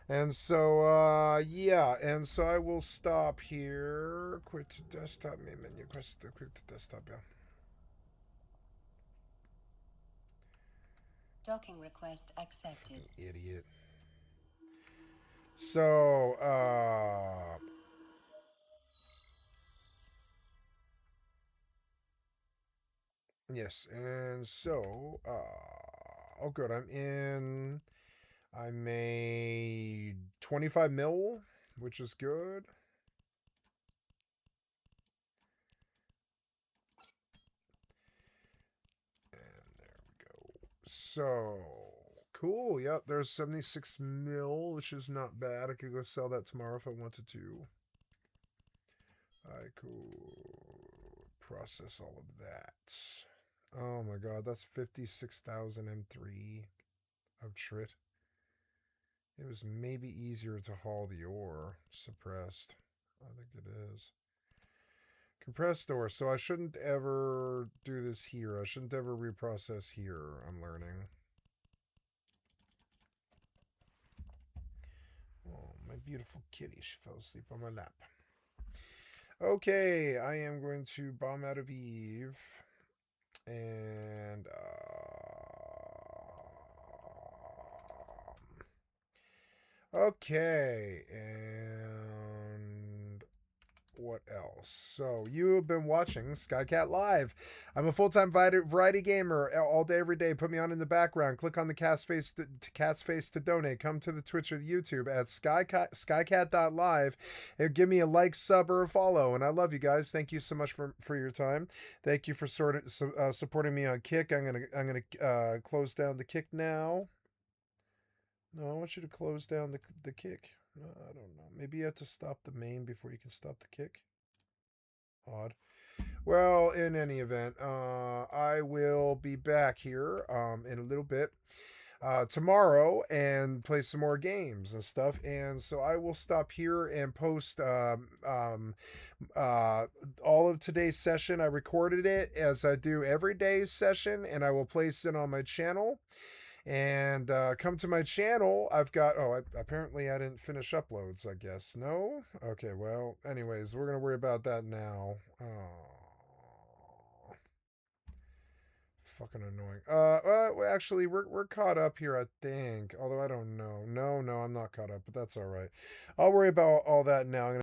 And so, yeah, and so I will stop here. Quit to desktop, main menu, quit to desktop, yeah. Docking request accepted. Idiot. So, yes, and so, oh good, I made 25 mil, which is good. And there we go. So, cool, yep, there's 76 mil, which is not bad. I could go sell that tomorrow if I wanted to. I could process all of that. Oh my god, that's 56,000 M3 of trit. It was maybe easier to haul the ore. Suppressed. I think it is. Compressed ore, so I shouldn't ever do this here. I shouldn't ever reprocess here, I'm learning. Oh, my beautiful kitty. She fell asleep on my lap. Okay, I am going to bomb out of Eve. And, okay, and what else? So, you have been watching Skycat Live. I'm a full-time variety gamer all day, every day. Put me on in the background. Click on the cat's face to donate. Come to the Twitch or the YouTube at skycat.live and give me a like, sub, or a follow. And I love you guys. Thank you so much for your time. Thank you for supporting me on Kick. I'm gonna close down the Kick now. No, I want you to close down the Kick. I don't know. Maybe you have to stop the main before you can stop the Kick. Odd. Well, in any event, I will be back here in a little bit tomorrow and play some more games and stuff. And so I will stop here and post all of today's session. I recorded it as I do every day's session, and I will place it on my channel. And come to my channel. I've got, apparently I didn't finish uploads, I guess. No? Okay, well, anyways, we're going to worry about that now. Oh. fucking annoying. Actually, we're caught up here, I think. Although I don't know. No, I'm not caught up, but that's all right. I'll worry about all that now.